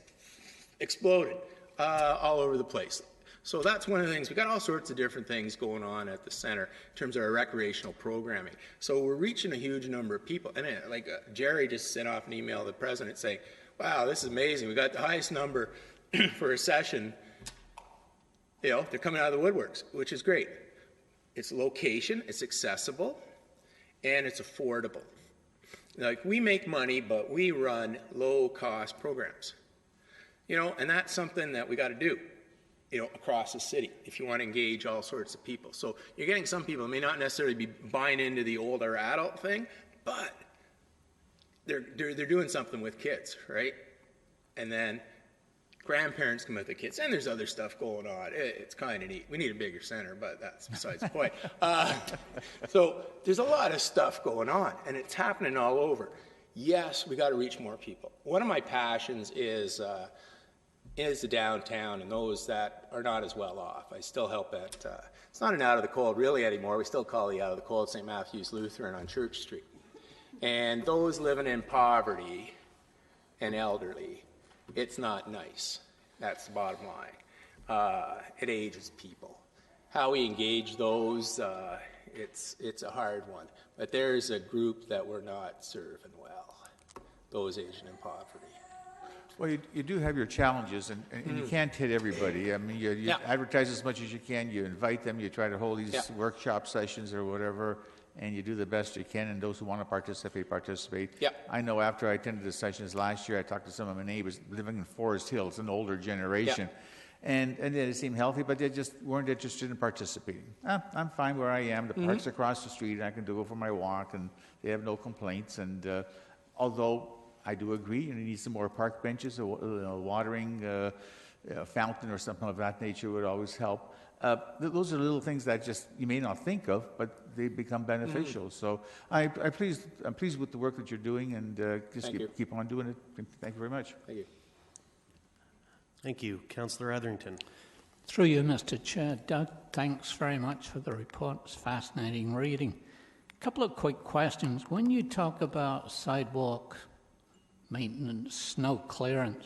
exploded all over the place. So that's one of the things. We've got all sorts of different things going on at the center in terms of our recreational programming. So we're reaching a huge number of people. And Jerry just sent off an email to the president saying, wow, this is amazing. We got the highest number for a session. They're coming out of the woodworks, which is great. It's location, it's accessible, and it's affordable. Like, we make money, but we run low-cost programs. And that's something that we got to do, across the city if you want to engage all sorts of people. So you're getting some people who may not necessarily be buying into the older adult thing, but they're doing something with kids, right? And then grandparents come with the kids, and there's other stuff going on. It's kind of neat. We need a bigger center, but that's besides the point. So there's a lot of stuff going on, and it's happening all over. Yes, we got to reach more people. One of my passions is the downtown and those that are not as well off. I still help at, it's not an Out of the Cold really anymore. We still call the Out of the Cold St. Matthew's Lutheran on Church Street. And those living in poverty and elderly, it's not nice. That's the bottom line. It ages people. How we engage those, it's a hard one. But there's a group that we're not serving well, those aging in poverty. Well, you do have your challenges, and you can't hit everybody. I mean, you advertise as much as you can, you invite them, you try to hold these workshop sessions or whatever, and you do the best you can, and those who want to participate. I know after I attended the sessions last year, I talked to some of my neighbors living in Forest Hill. It's an older generation. And they seemed healthy, but they just weren't interested in participating. I'm fine where I am. The park's across the street, and I can go for my walk, and they have no complaints. And although I do agree, you need some more park benches, a watering fountain or something of that nature would always help. Those are little things that just you may not think of, but they become beneficial. So I'm pleased with the work that you're doing, and just keep on doing it. Thank you very much. Thank you. Thank you. Councillor Etherington. Through you, Mr. Chair. Doug, thanks very much for the report. It's fascinating reading. A couple of quick questions. When you talk about sidewalk maintenance, snow clearance,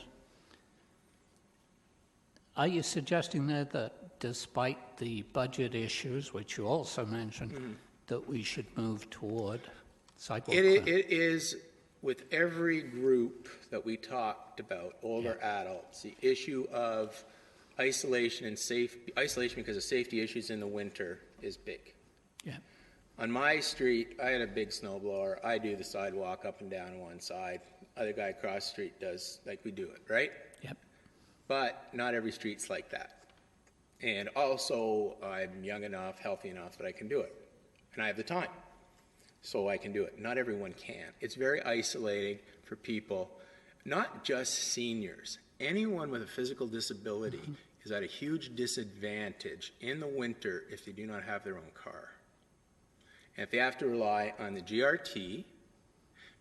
Are you suggesting there that despite the budget issues, which you also mentioned, that we should move toward sidewalk clearing? It is with every group that we talked about, older adults, the issue of isolation because of safety issues in the winter is big. Yeah. On my street, I had a big snowblower. I do the sidewalk up and down one side. Other guy across the street does like we do it, right? Yep. But not every street's like that. And also, I'm young enough, healthy enough that I can do it. And I have the time, so I can do it. Not everyone can. It's very isolating for people, not just seniors. Anyone with a physical disability is at a huge disadvantage in the winter if they do not have their own car. And if they have to rely on the GRT,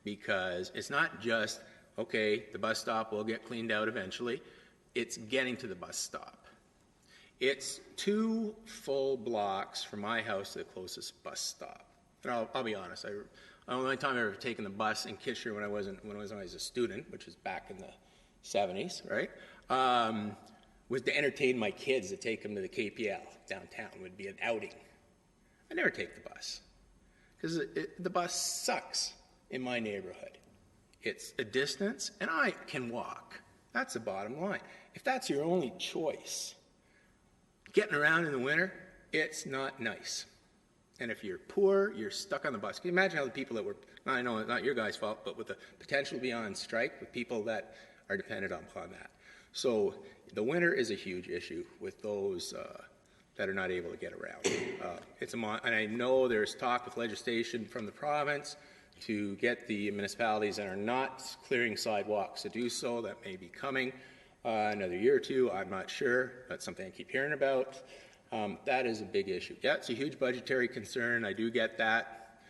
because it's not just, okay, the bus stop will get cleaned out eventually, it's getting to the bus stop. It's 2 full blocks from my house to the closest bus stop. And I'll be honest, the only time I've ever taken the bus in Kitchener when I was a student, which was back in the 70s, right, was to entertain my kids, to take them to the KPL downtown. It would be an outing. I never take the bus because the bus sucks in my neighborhood. It's a distance, and I can walk. That's the bottom line. If that's your only choice, getting around in the winter, it's not nice. And if you're poor, you're stuck on the bus. Can you imagine how the people that were, I know it's not your guys' fault, but with the potential to be on strike, with people that are dependent upon that. So the winter is a huge issue with those that are not able to get around. And I know there's talk with legislation from the province to get the municipalities that are not clearing sidewalks to do so. That may be coming another year or two. I'm not sure. That's something I keep hearing about. That is a big issue. Yeah, it's a huge budgetary concern. I do get that.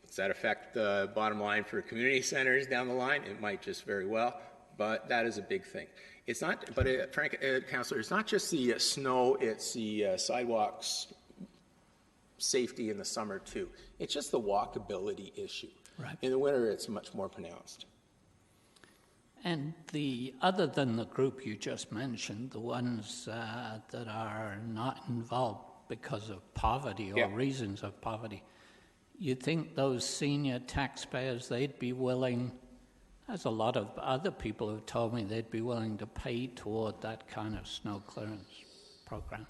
Does that affect the bottom line for community centers down the line? It might just very well, but that is a big thing. It's not, but Frank, Councillor, it's not just the snow, it's the sidewalks safety in the summer too. It's just the walkability issue. Right. In the winter, it's much more pronounced. And other than the group you just mentioned, the ones that are not involved because of poverty or reasons of poverty, you think those senior taxpayers, they'd be willing, as a lot of other people have told me, they'd be willing to pay toward that kind of snow clearance program?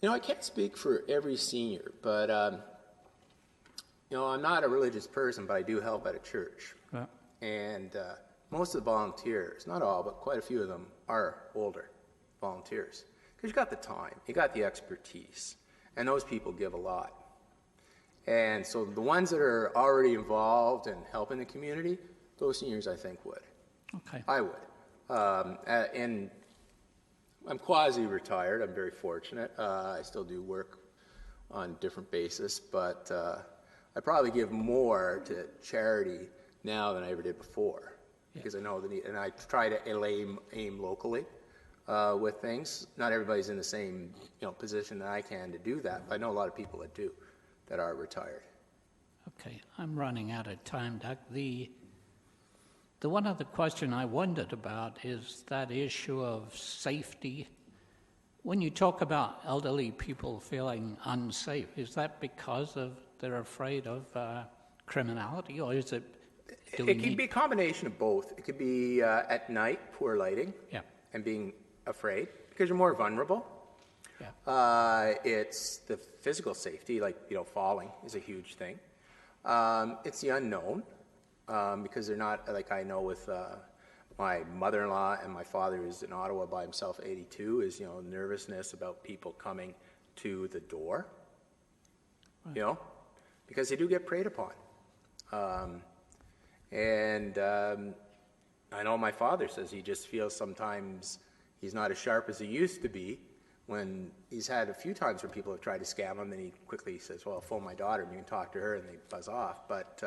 You know, I can't speak for every senior, but, you know, I'm not a religious person, but I do help at a church. Yeah. And most of the volunteers, not all, but quite a few of them are older volunteers. Because you got the time, you got the expertise, and those people give a lot. And so the ones that are already involved in helping the community, those seniors I think would. Okay. I would. And I'm quasi-retired. I'm very fortunate. I still do work on a different basis, but I probably give more to charity now than I ever did before, because I know the need, and I try to aim locally with things. Not everybody's in the same position that I can to do that, but I know a lot of people that do, that are retired. Okay, I'm running out of time, Doug. The one other question I wondered about is that issue of safety. When you talk about elderly people feeling unsafe, is that because they're afraid of criminality, or is it? It could be a combination of both. It could be at night, poor lighting, and being afraid because you're more vulnerable. Yeah. It's the physical safety, like falling is a huge thing. It's the unknown. Because they're not, like I know with my mother-in-law and my father who's in Ottawa by himself, 82, is, nervousness about people coming to the door, right. Because they do get preyed upon. I know my father says he just feels sometimes he's not as sharp as he used to be when he's had a few times where people have tried to scam him, and he quickly says, well, I'll phone my daughter and you can talk to her, and they buzz off. But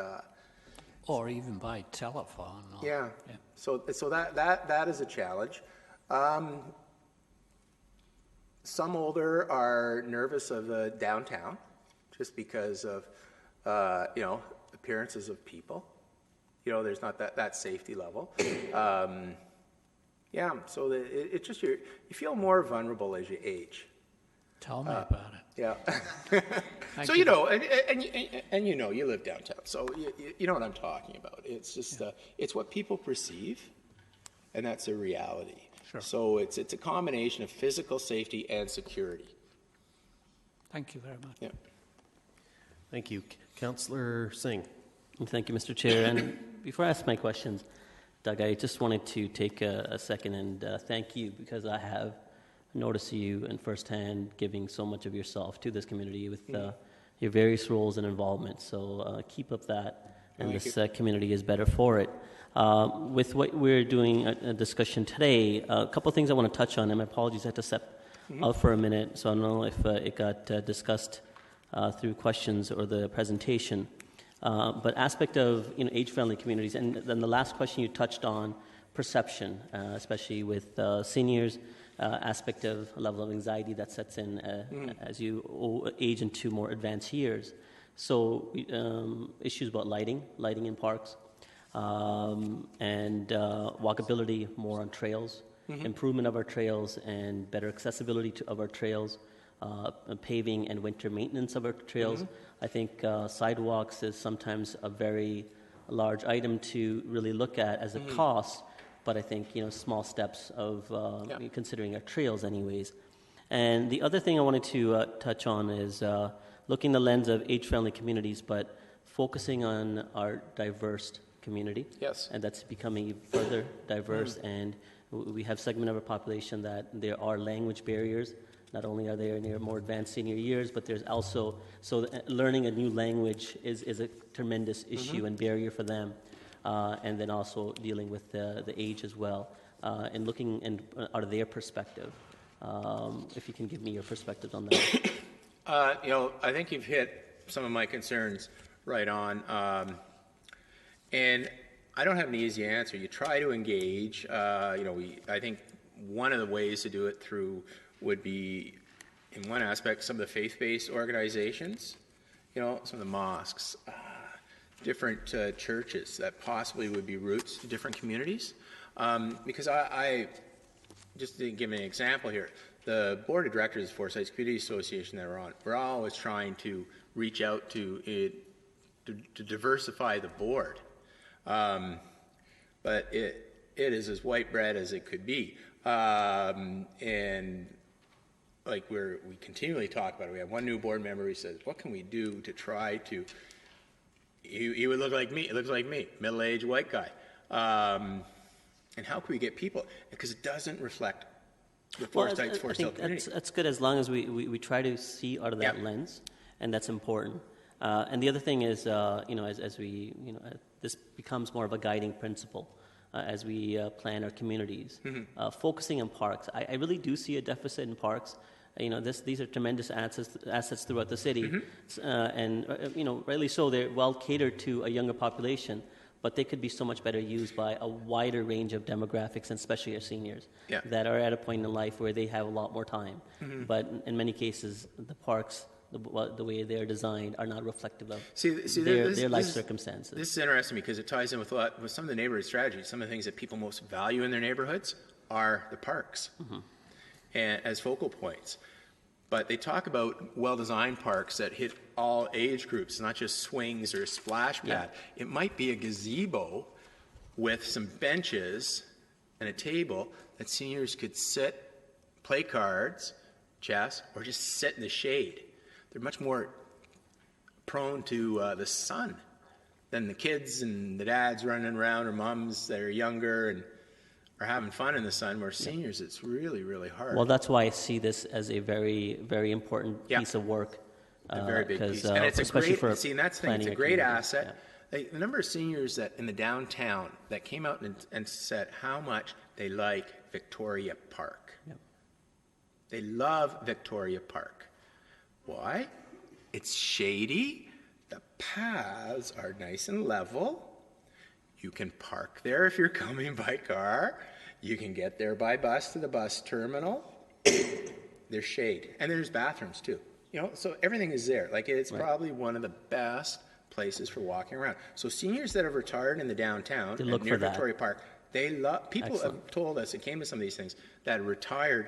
or even by telephone. Yeah. So that is a challenge. Some older are nervous of the downtown, just because of appearances of people. There's not that safety level. Yeah, so it's just you feel more vulnerable as you age. Tell me about it. Yeah. So you. you know, and you know, you live downtown, so you know what I'm talking about. It's just it's what people perceive, and that's a reality. Sure. So it's a combination of physical safety and security. Thank you very much. Yeah. Thank you. Councillor Singh. Thank you, Mr. Chair. And before I ask my questions, Doug, I just wanted to take a second and thank you, because I have noticed you in firsthand giving so much of yourself to this community with your various roles and involvement. So keep up that, and this community is better for it. With what we're doing a discussion today, a couple of things I want to touch on, and my apologies, I had to step out for a minute, so I don't know if it got discussed through questions or the presentation. But aspect of age-friendly communities, and then the last question you touched on, perception, especially with seniors, aspect of a level of anxiety that sets in as you age into more advanced years. So issues about lighting in parks, and walkability more on trails, improvement of our trails and better accessibility of our trails, paving and winter maintenance of our trails. I think sidewalks is sometimes a very large item to really look at as a cost, but I think small steps of considering our trails anyways. And the other thing I wanted to touch on is looking the lens of age-friendly communities, but focusing on our diverse community. Yes. And that's becoming further diverse, and we have segment of our population that there are language barriers. Not only are they in their more advanced senior years, but there's also, learning a new language is a tremendous issue and barrier for them. And then also dealing with the age as well, and looking out of their perspective. If you can give me your perspective on that. I think you've hit some of my concerns right on. And I don't have an easy answer. You try to engage. I think one of the ways to do it would be, in one aspect, some of the faith-based organizations, some of the mosques, different churches that possibly would be roots to different communities. Because I just to give an example here, the board of directors of Forsyth Community Association that we're always trying to reach out to diversify the board. But it is as white bread as it could be. And like we continually talk about it. We have one new board member who says, what can we do to try to, he would look like me, it looks like me, middle-aged white guy. And how can we get people, because it doesn't reflect the Forest Heights, Forest Hill community. That's good as long as we try to see out of that lens, and that's important. And the other thing is, as we, this becomes more of a guiding principle as we plan our communities. Focusing on parks, I really do see a deficit in parks. These are tremendous assets throughout the city, and rightly so. They're well catered to a younger population, but they could be so much better used by a wider range of demographics, and especially our seniors that are at a point in life where they have a lot more time. But in many cases, the parks, the way they're designed, are not reflective of their life circumstances. This is interesting because it ties in with some of the neighborhood strategies. Some of the things that people most value in their neighborhoods are the parks and as focal points. But they talk about well-designed parks that hit all age groups, not just swings or a splash pad. It might be a gazebo with some benches and a table that seniors could sit, play cards, chess, or just sit in the shade. They're much more prone to the sun than the kids and the dads running around, or moms that are younger and are having fun in the sun, where seniors, it's really, really hard. Well, that's why I see this as a very, very important piece of work. A very big piece. And it's a great, and that's the thing, it's a great asset. The number of seniors that in the downtown that came out and said how much they like Victoria Park. They love Victoria Park. Why? It's shady. The paths are nice and level. You can park there if you're coming by car. You can get there by bus to the bus terminal. There's shade. And there's bathrooms too. So everything is there. Like, it's probably one of the best places for walking around. So seniors that have retired in the downtown near Victoria Park, They love. People Excellent. have told us, it came to some of these things, that retired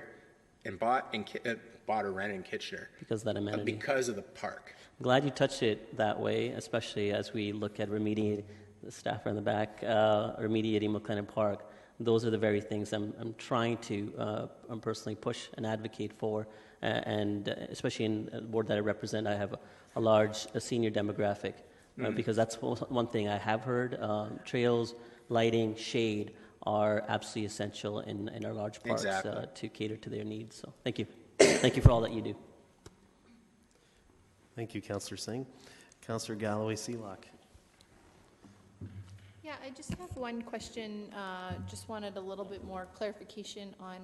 and bought or rented in Kitchener Because of that amenity. because of the park. I'm glad you touched it that way, especially as we look at remediating, the staff are in the back, remediating McLennan Park. Those are the very things I'm trying to personally push and advocate for, and especially in the board that I represent, I have a large senior demographic, because that's one thing I have heard. Trails, lighting, shade are absolutely essential in our large parks to cater to their needs. So thank you. Thank you for all that you do. Thank you, Councillor Singh. Councillor Galloway-Sealock. Yeah, I just have one question. Just wanted a little bit more clarification on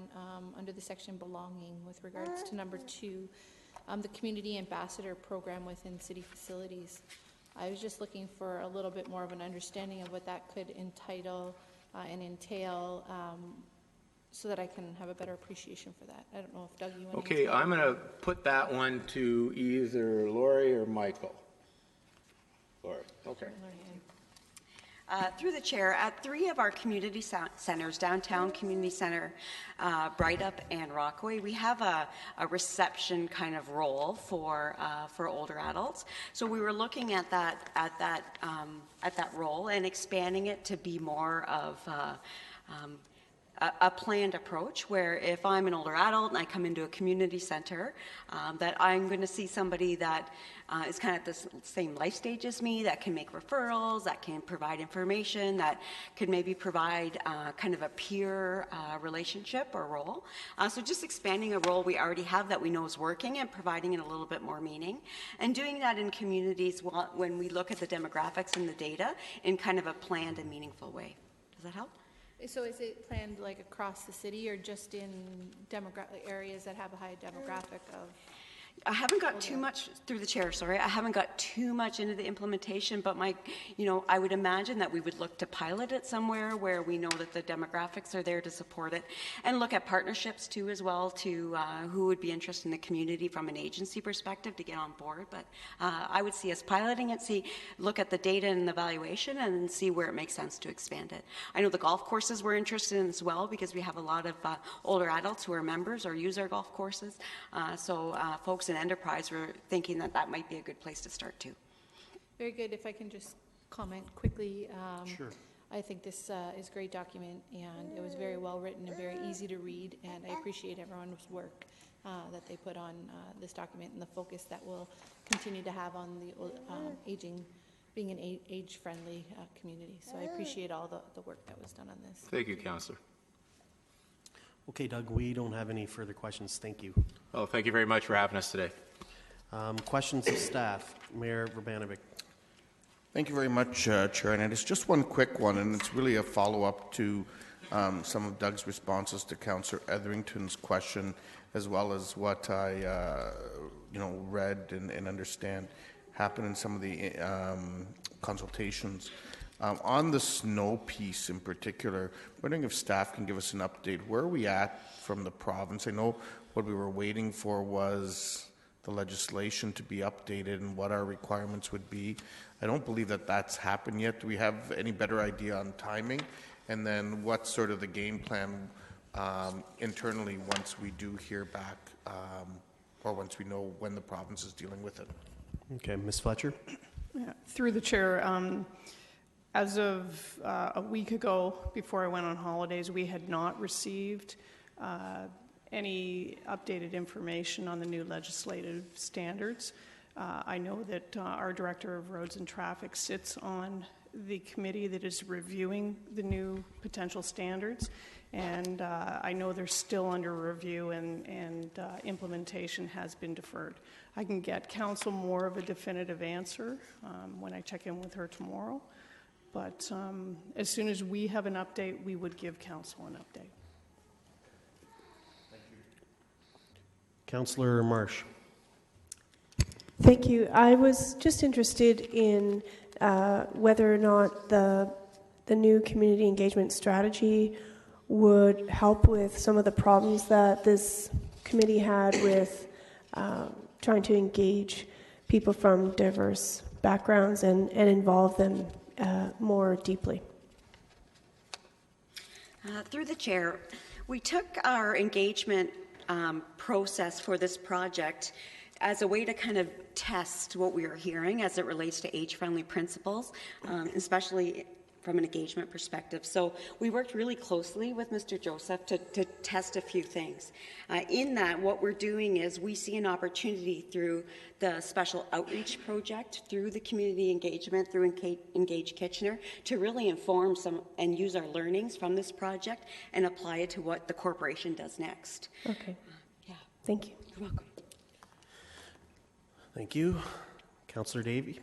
under the section belonging with regards to number 2, the community ambassador program within city facilities. I was just looking for a little bit more of an understanding of what that could entail and entail, so that I can have a better appreciation for that. I don't know if Doug, you want to Okay, I'm going to put that one to either Lori or Michael. Lori, okay. Through the chair, at 3 of our community centers, Downtown Community Center, Bright Up, and Rockaway, we have a reception kind of role for older adults. So we were looking at that role and expanding it to be more of a planned approach, where if I'm an older adult and I come into a community center, that I'm going to see somebody that is kind of at the same life stage as me, that can make referrals, that can provide information, that could maybe provide kind of a peer relationship or role. So just expanding a role we already have that we know is working and providing it a little bit more meaning. And doing that in communities when we look at the demographics and the data in kind of a planned and meaningful way. Does that help? So is it planned like across the city or just in areas that have a high demographic of? I haven't got too much through the chair, sorry. I haven't got too much into the implementation, but I would imagine that we would look to pilot it somewhere where we know that the demographics are there to support it, and look at partnerships too as well to who would be interested in the community from an agency perspective to get on board. But I would see us piloting it, look at the data and the valuation and see where it makes sense to expand it. I know the golf courses we're interested in as well, because we have a lot of older adults who are members or use our golf courses. So folks in enterprise were thinking that might be a good place to start too. Very good. If I can just comment quickly. Sure. I think this is a great document, and it was very well written and very easy to read, and I appreciate everyone's work that they put on this document and the focus that we'll continue to have on the aging, being an age-friendly community. So I appreciate all the work that was done on this. Thank you, Councillor. Okay, Doug, we don't have any further questions. Thank you. Well, thank you very much for having us today. Questions of staff. Mayor Verbanovic. Thank you very much, Chair. And it's just one quick one, and it's really a follow-up to some of Doug's responses to Councillor Etherington's question, as well as what I read and understand happened in some of the consultations. On the snow piece in particular, I'm wondering if staff can give us an update. Where are we at from the province? I know what we were waiting for was the legislation to be updated and what our requirements would be. I don't believe that that's happened yet. Do we have any better idea on timing? And then what's sort of the game plan internally once we do hear back or once we know when the province is dealing with it? Okay, Ms. Fletcher. Yeah, through the chair, as of a week ago, before I went on holidays, we had not received any updated information on the new legislative standards. I know that our Director of Roads and Traffic sits on the committee that is reviewing the new potential standards, and I know they're still under review, and implementation has been deferred. I can get Council more of a definitive answer when I check in with her tomorrow, but as soon as we have an update, we would give Council an update. Thank you. Councillor Marsh. Thank you. I was just interested in whether or not the new community engagement strategy would help with some of the problems that this committee had with trying to engage people from diverse backgrounds and involve them more deeply. Through the chair, we took our engagement process for this project as a way to kind of test what we are hearing as it relates to age-friendly principles, especially from an engagement perspective. So we worked really closely with Mr. Joseph to test a few things. In that, what we're doing is we see an opportunity through the special outreach project, through the community engagement, through Engage Kitchener, to really inform some and use our learnings from this project and apply it to what the corporation does next. Okay. Yeah. Thank you. You're welcome. Thank you. Councillor Davey.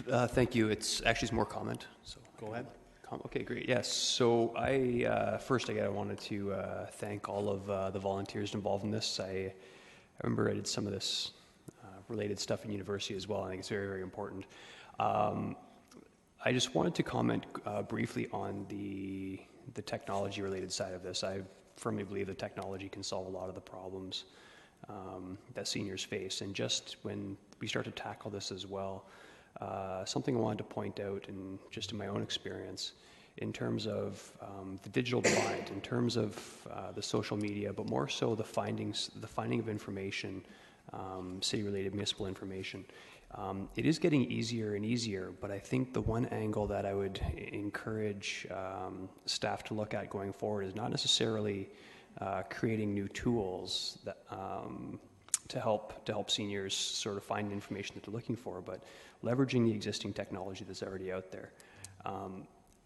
Thank you. It's actually more comment. So go ahead. Okay, great. Yes. So I wanted to thank all of the volunteers involved in this. I remember I did some of this related stuff in university as well. I think it's very, very important. I just wanted to comment briefly on the technology-related side of this. I firmly believe that technology can solve a lot of the problems that seniors face. And just when we start to tackle this as well, something I wanted to point out, and just in my own experience, in terms of the digital divide, in terms of the social media, but more so the finding of information, city-related municipal information. It is getting easier and easier, but I think the one angle that I would encourage staff to look at going forward is not necessarily creating new tools that, to help seniors sort of find information that they're looking for, but leveraging the existing technology that's already out there.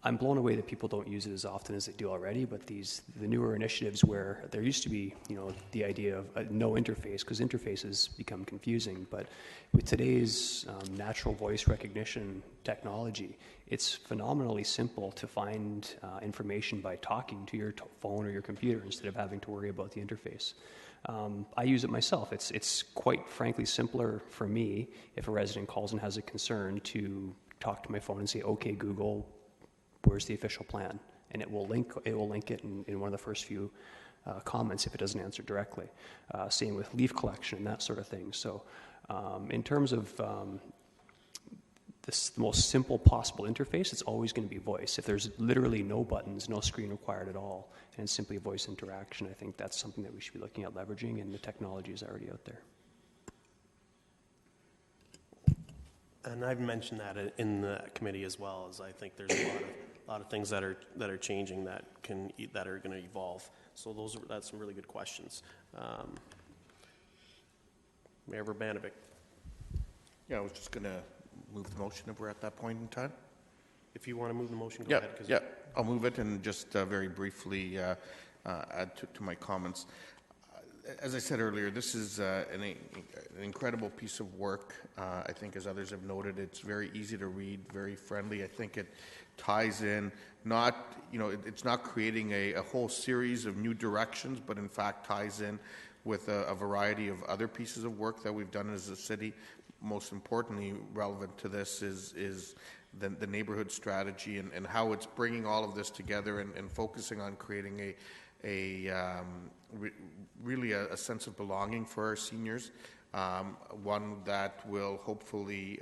I'm blown away that people don't use it as often as they do already, but the newer initiatives where there used to be, the idea of no interface, because interfaces become confusing, but with today's natural voice recognition technology, it's phenomenally simple to find information by talking to your phone or your computer instead of having to worry about the interface. I use it myself. It's quite frankly simpler for me if a resident calls and has a concern to talk to my phone and say, "Okay, Google, where's the official plan?" And it will link it in one of the first few comments if it doesn't answer directly. Same with leaf collection and that sort of thing. So in terms of the most simple possible interface, it's always going to be voice. If there's literally no buttons, no screen required at all, and it's simply voice interaction, I think that's something that we should be looking at leveraging, and the technology is already out there. And I've mentioned that in the committee as well, as I think there's a lot of things that are changing that are going to evolve. So that's some really good questions. Mayor Urbanovic. Yeah, I was just going to move the motion if we're at that point in time. If you want to move the motion, go ahead. Yeah, I'll move it and just very briefly add to my comments. As I said earlier, this is an incredible piece of work. I think, as others have noted, it's very easy to read, very friendly. I think it ties in it's not creating a whole series of new directions, but in fact ties in with a variety of other pieces of work that we've done as a city. Most importantly, relevant to this is the neighborhood strategy and how it's bringing all of this together and focusing on creating really a sense of belonging for our seniors, one that will hopefully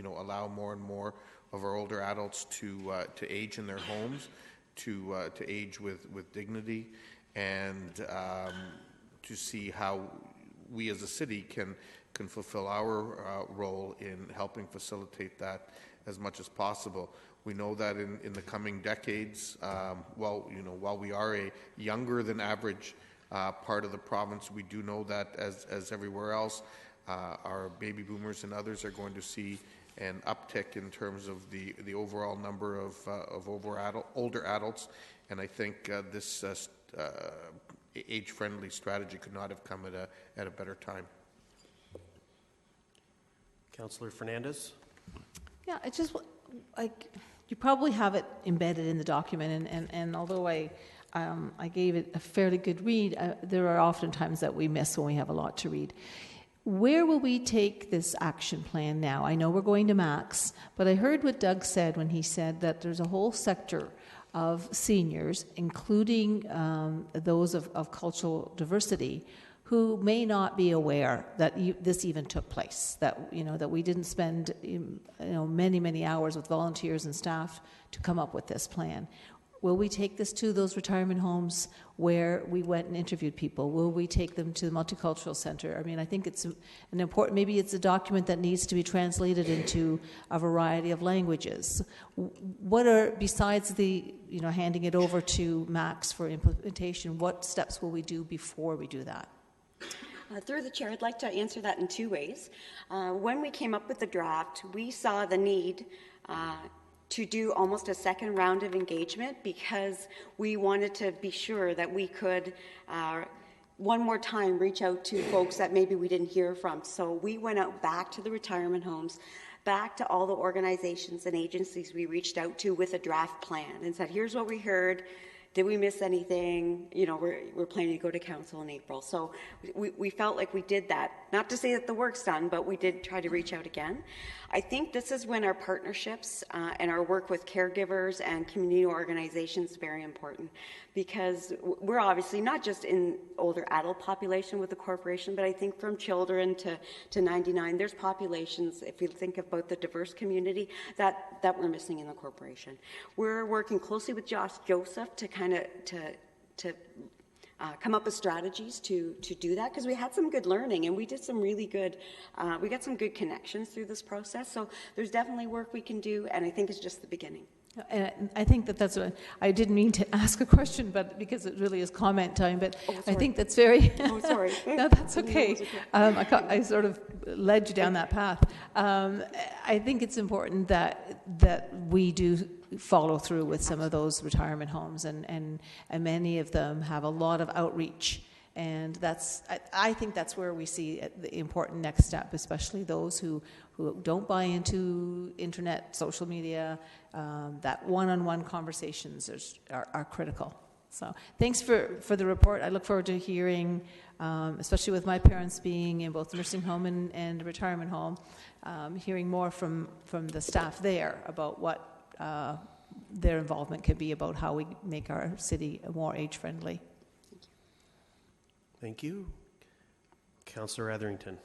allow more and more of our older adults to age in their homes, to age with dignity, and to see how we as a city can fulfill our role in helping facilitate that as much as possible. We know that in the coming decades, while we are a younger than average part of the province, we do know that as everywhere else, our baby boomers and others are going to see an uptick in terms of the overall number of older adults, and I think this age-friendly strategy could not have come at a better time. Councillor Fernandez. Yeah, it's just you probably have it embedded in the document, and although I gave it a fairly good read, there are often times that we miss when we have a lot to read. Where will we take this action plan now? I know we're going to Max, but I heard what Doug said when he said that there's a whole sector of seniors, including those of cultural diversity, who may not be aware that this even took place, that we didn't spend many hours with volunteers and staff to come up with this plan. Will we take this to those retirement homes where we went and interviewed people? Will we take them to the Multicultural Center? I mean, I think it's an important, maybe it's a document that needs to be translated into a variety of languages. What are, besides the, handing it over to Max for implementation, what steps will we do before we do that? Through the chair, I'd like to answer that in two ways. When we came up with the draft, we saw the need to do almost a second round of engagement because we wanted to be sure that we could one more time reach out to folks that maybe we didn't hear from. So we went out back to the retirement homes, back to all the organizations and agencies we reached out to with a draft plan and said, here's what we heard. Did we miss anything? We're planning to go to council in April. So we felt like we did that. Not to say that the work's done, but we did try to reach out again. I think this is when our partnerships and our work with caregivers and community organizations is very important because we're obviously not just in older adult population with the corporation, but I think from children to 99, there's populations, if you think about the diverse community, that we're missing in the corporation. We're working closely with Josh Joseph to kind of come up with strategies to do that because we had some good learning and we did some really good, we got some good connections through this process. So there's definitely work we can do, and I think it's just the beginning. And I think that's what I didn't mean to ask a question, but because it really is comment time. But I think that's very. Oh, sorry. No, that's okay. I sort of led you down that path. I think it's important that we do follow through with some of those retirement homes, and many of them have a lot of outreach. And I think that's where we see the important next step, especially those who don't buy into internet, social media, that one-on-one conversations are critical. So thanks for the report. I look forward to hearing, especially with my parents being in both nursing home and retirement home, hearing more from the staff there about what their involvement can be about how we make our city more age-friendly. Thank you. Councillor Etherington.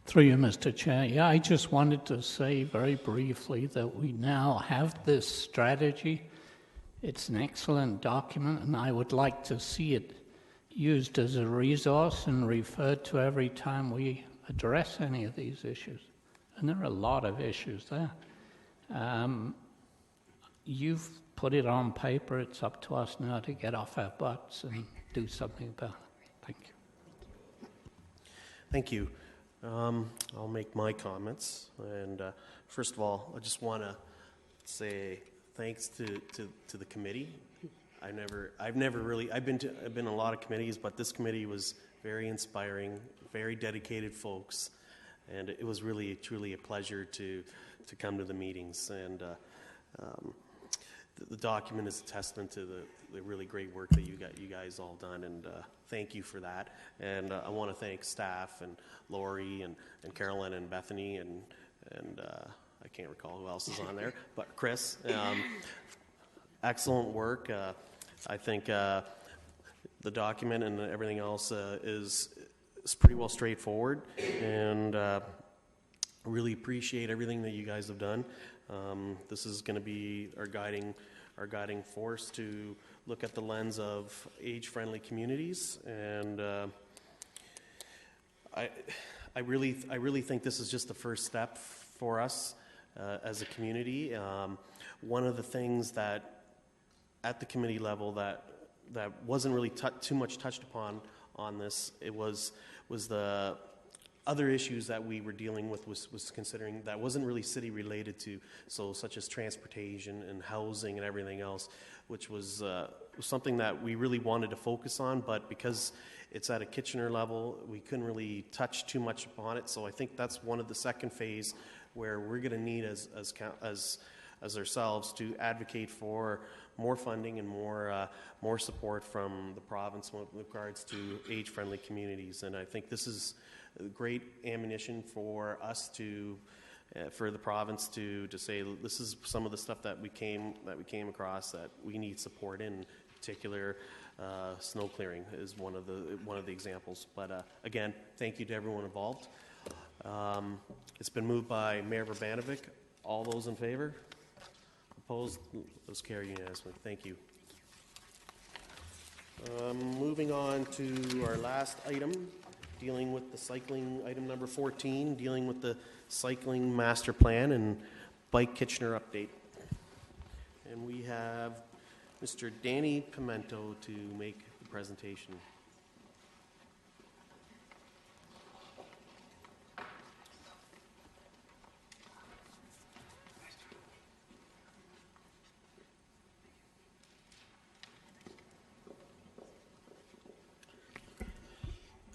Through you, Mr. Chair. Yeah, I just wanted to say very briefly that we now have this strategy. It's an excellent document, and I would like to see it used as a resource and referred to every time we address any of these issues. And there are a lot of issues there. You've put it on paper. It's up to us now to get off our butts and do something about it. Thank you. Thank you. I'll make my comments. And first of all, I just want to say thanks to the committee. I've been in a lot of committees, but this committee was very inspiring, very dedicated folks, and it was really truly a pleasure to come to the meetings. And the document is a testament to the really great work that you guys all done, and thank you for that. And I want to thank staff and Lori and Carolyn and Bethany and I can't recall who else is on there, but Chris. Excellent work. I think the document and everything else is pretty well straightforward, and really appreciate everything that you guys have done. This is going to be our guiding force to look at the lens of age-friendly communities, and I really think this is just the first step for us as a community. One of the things that at the committee level that wasn't really too much touched upon on this, it was the other issues that we were dealing with was considering that wasn't really city related to, so such as transportation and housing and everything else, which was something that we really wanted to focus on, but because it's at a Kitchener level, we couldn't really touch too much upon it. So I think that's one of the second phase where we're going to need as ourselves to advocate for more funding and more support from the province with regards to age-friendly communities. And I think this is great ammunition for us for the province to say this is some of the stuff that we came across that we need support in particular. Snow clearing is one of the examples. But again, thank you to everyone involved. It's been moved by Mayor Urbanovic. All those in favor? Opposed? Those carry unanimously. Thank you. Moving on to our last item, dealing with the cycling, item number 14, dealing with the cycling master plan and Bike Kitchener update. And we have Mr. Danny Pimento to make the presentation.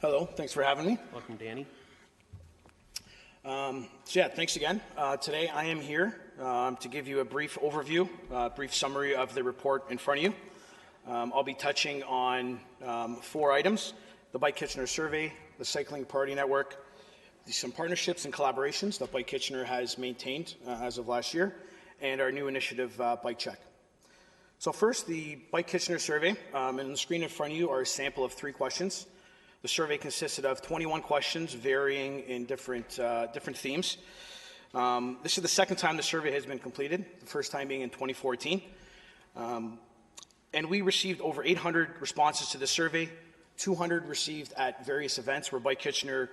Hello, thanks for having me. Welcome, Danny. Thanks again. Today I am here to give you a brief overview, brief summary of the report in front of you. I'll be touching on 4 items: the Bike Kitchener survey, the cycling party network, some partnerships and collaborations that Bike Kitchener has maintained as of last year, and our new initiative, Bike Check. So first, the Bike Kitchener survey. And on the screen in front of you are a sample of 3 questions. The survey consisted of 21 questions varying in different themes. This is the second time the survey has been completed, the first time being in 2014. And we received over 800 responses to the survey, 200 received at various events where Bike Kitchener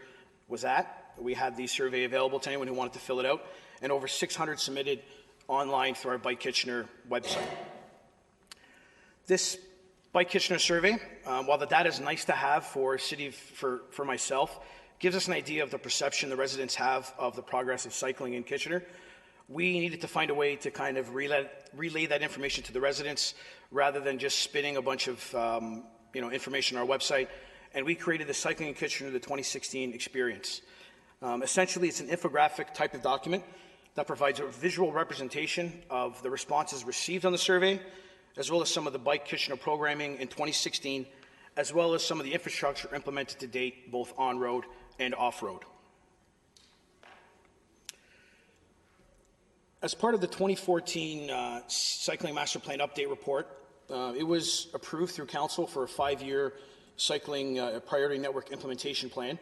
was at. We had the survey available to anyone who wanted to fill it out, and over 600 submitted online through our Bike Kitchener website. This Bike Kitchener survey, while the data is nice to have for myself, gives us an idea of the perception the residents have of the progress of cycling in Kitchener. We needed to find a way to kind of relay that information to the residents rather than just spitting a bunch of information on our website. And we created the Cycling in Kitchener, the 2016 experience. Essentially, it's an infographic type of document that provides a visual representation of the responses received on the survey, as well as some of the Bike Kitchener programming in 2016, as well as some of the infrastructure implemented to date, both on-road and off-road. As part of the 2014 Cycling Master Plan Update Report, it was approved through Council for a 5-year cycling priority network implementation plan,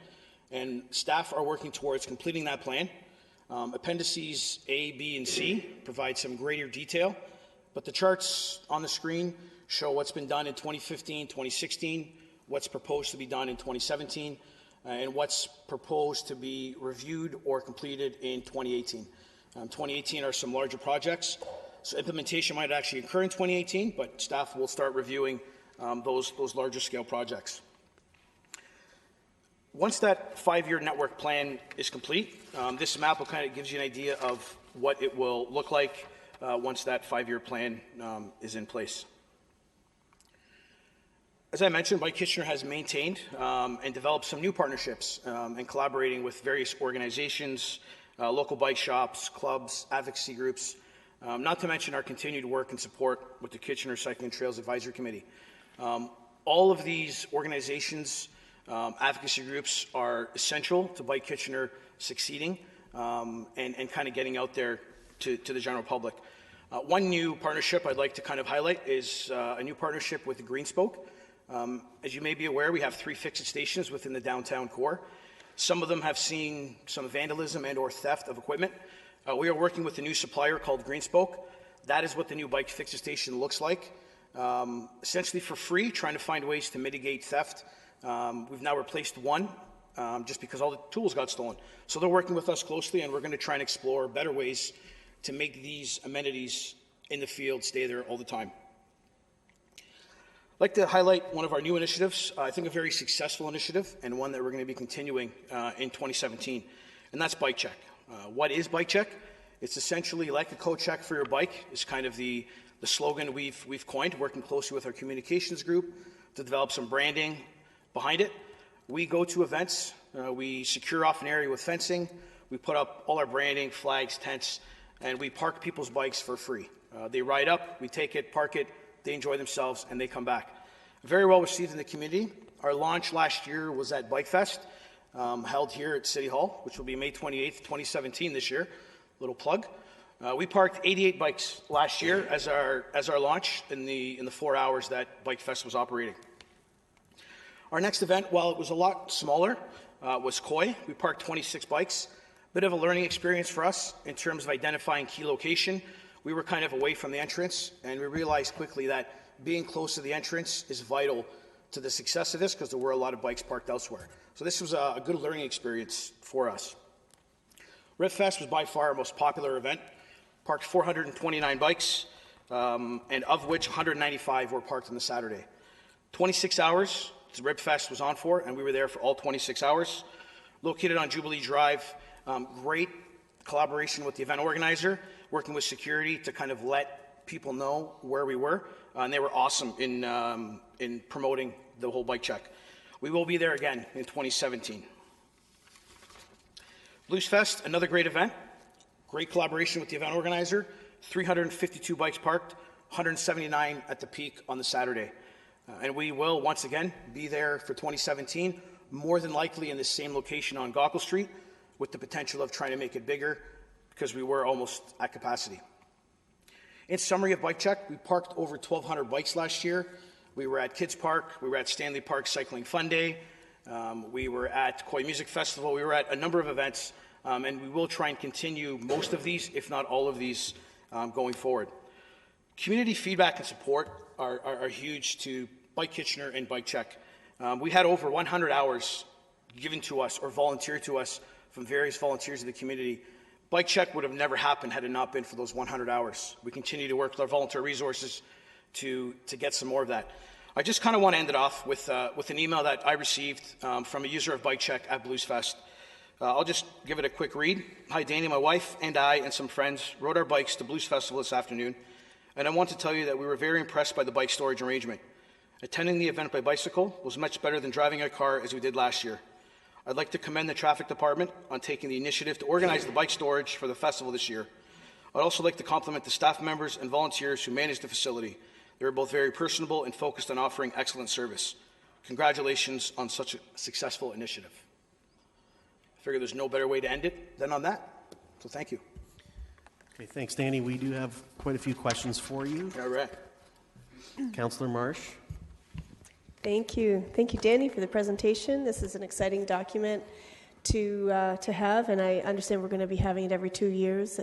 and staff are working towards completing that plan. Appendices A, B, and C provide some greater detail, but the charts on the screen show what's been done in 2015, 2016, what's proposed to be done in 2017, and what's proposed to be reviewed or completed in 2018. 2018 are some larger projects, so implementation might actually occur in 2018, but staff will start reviewing those larger scale projects. Once that 5-year network plan is complete, this map will kind of gives you an idea of what it will look like once that 5-year plan is in place. As I mentioned, Bike Kitchener has maintained and developed some new partnerships and collaborating with various organizations, local bike shops, clubs, advocacy groups, not to mention our continued work and support with the Kitchener Cycling Trails Advisory Committee. All of these organizations, advocacy groups are essential to Bike Kitchener succeeding and kind of getting out there to the general public. One new partnership I'd like to kind of highlight is a new partnership with the Green Spoke. As you may be aware, we have 3 fixed stations within the downtown core. Some of them have seen some vandalism and or theft of equipment. We are working with a new supplier called Green Spoke. That is what the new bike fixed station looks like. Essentially for free, trying to find ways to mitigate theft. We've now replaced one just because all the tools got stolen. So they're working with us closely, and we're going to try and explore better ways to make these amenities in the field stay there all the time. I'd like to highlight one of our new initiatives, I think a very successful initiative, and one that we're going to be continuing in 2017, and that's Bike Check. What is Bike Check? It's essentially like a code check for your bike. It's kind of the slogan we've coined, working closely with our communications group to develop some branding behind it. We go to events, we secure off an area with fencing, we put up all our branding, flags, tents, and we park people's bikes for free. They ride up, we take it, park it, they enjoy themselves, and they come back. Very well received in the community. Our launch last year was at Bike Fest, held here at City Hall, which will be May 28th, 2017 this year. Little plug. We parked 88 bikes last year as our launch in the 4 hours that Bike Fest was operating. Our next event, while it was a lot smaller, was Koi. We parked 26 bikes. Bit of a learning experience for us in terms of identifying key location. we were kind of away from the entrance, and we realized quickly that being close to the entrance is vital to the success of this because there were a lot of bikes parked elsewhere. So this was a good learning experience for us. Ribfest was by far our most popular event. Parked 429 bikes, and of which 195 were parked on the Saturday. 26 hours the Ribfest was on for, and we were there for all 26 hours. Located on Jubilee Drive, great collaboration with the event organizer, working with security to kind of let people know where we were, and they were awesome in promoting the whole bike check. We will be there again in 2017. Bluesfest, another great event, great collaboration with the event organizer, 352 bikes parked, 179 at the peak on the Saturday. And we will, once again, be there for 2017, more than likely in the same location on Gaukel Street, with the potential of trying to make it bigger, because we were almost at capacity. In summary of Bike Check, we parked over 1,200 bikes last year. We were at Kids Park, we were at Stanley Park Cycling Fun Day, we were at Koi Music Festival, we were at a number of events, and we will try and continue most of these, if not all of these, going forward. Community feedback and support are huge to Bike Kitchener and Bike Check. We had over 100 hours given to us or volunteered to us from various volunteers of the community. Bike Check would have never happened had it not been for those 100 hours. We continue to work with our volunteer resources to get some more of that. I just kind of want to end it off with an email that I received from a user of Bike Check at Bluesfest. I'll just give it a quick read. Hi, Danny, my wife and I and some friends rode our bikes to Blues Festival this afternoon, and I want to tell you that we were very impressed by the bike storage arrangement. Attending the event by bicycle was much better than driving a car as we did last year. I'd like to commend the traffic department on taking the initiative to organize the bike storage for the festival this year. I'd also like to compliment the staff members and volunteers who managed the facility. They were both very personable and focused on offering excellent service. Congratulations on such a successful initiative. I figure there's no better way to end it than on that. So thank you. Okay, thanks, Danny. We do have quite a few questions for you. All right. Councillor Marsh. Thank you. Thank you, Danny, for the presentation. This is an exciting document to have, and I understand we're going to be having it every 2 years.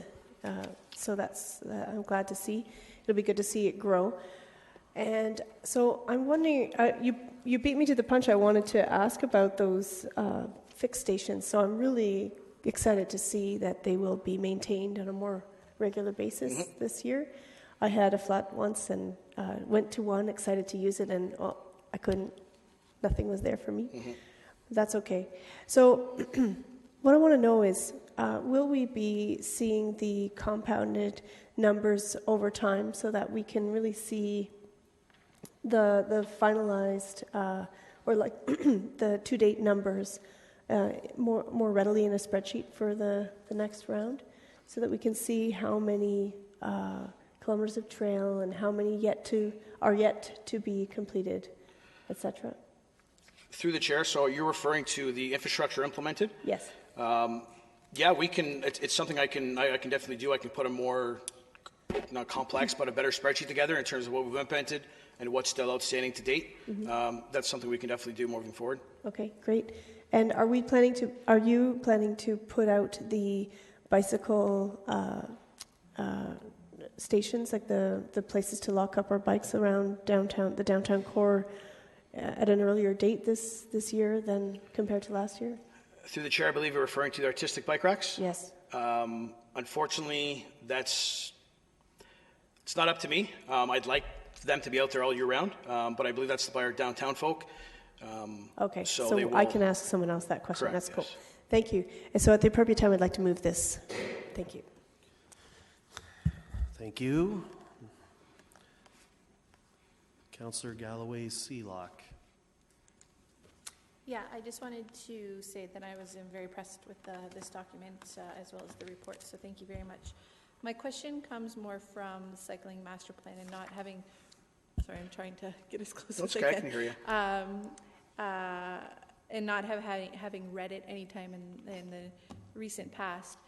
So that's I'm glad to see. It'll be good to see it grow. And so I'm wondering, you beat me to the punch. I wanted to ask about those fixed stations. So I'm really excited to see that they will be maintained on a more regular basis this year. I had a flat once and went to one, excited to use it, and I couldn't. Nothing was there for me. That's okay. So what I want to know is, will we be seeing the compounded numbers over time so that we can really see the finalized or like the to-date numbers more readily in a spreadsheet for the next round, so that we can see how many kilometers of trail and how many are yet to be completed, etc. Through the chair, so you're referring to the infrastructure implemented? Yes. Yeah, we can. It's something I can definitely do. I can put a more, not complex, but a better spreadsheet together in terms of what we've implemented and what's still outstanding to date. That's something we can definitely do moving forward. Okay, great. And are you planning to put out the bicycle stations, like the places to lock up our bikes around downtown, the downtown core, at an earlier date this year than compared to last year? Through the chair, I believe you're referring to the artistic bike racks? Yes. Unfortunately, it's not up to me. I'd like them to be out there all year round, but I believe that's by our downtown folk. Okay, so I can ask someone else that question. Correct, That's cool. yes. Thank you. And so at the appropriate time, I'd like to move this. Thank you. Thank you. Councillor Galloway Sealock. Yeah, I just wanted to say that I was very impressed with this document as well as the report, so thank you very much. My question comes more from the cycling master plan and not having, sorry, I'm trying to get as close as I can. I can hear you. And not having read it any time in the recent past.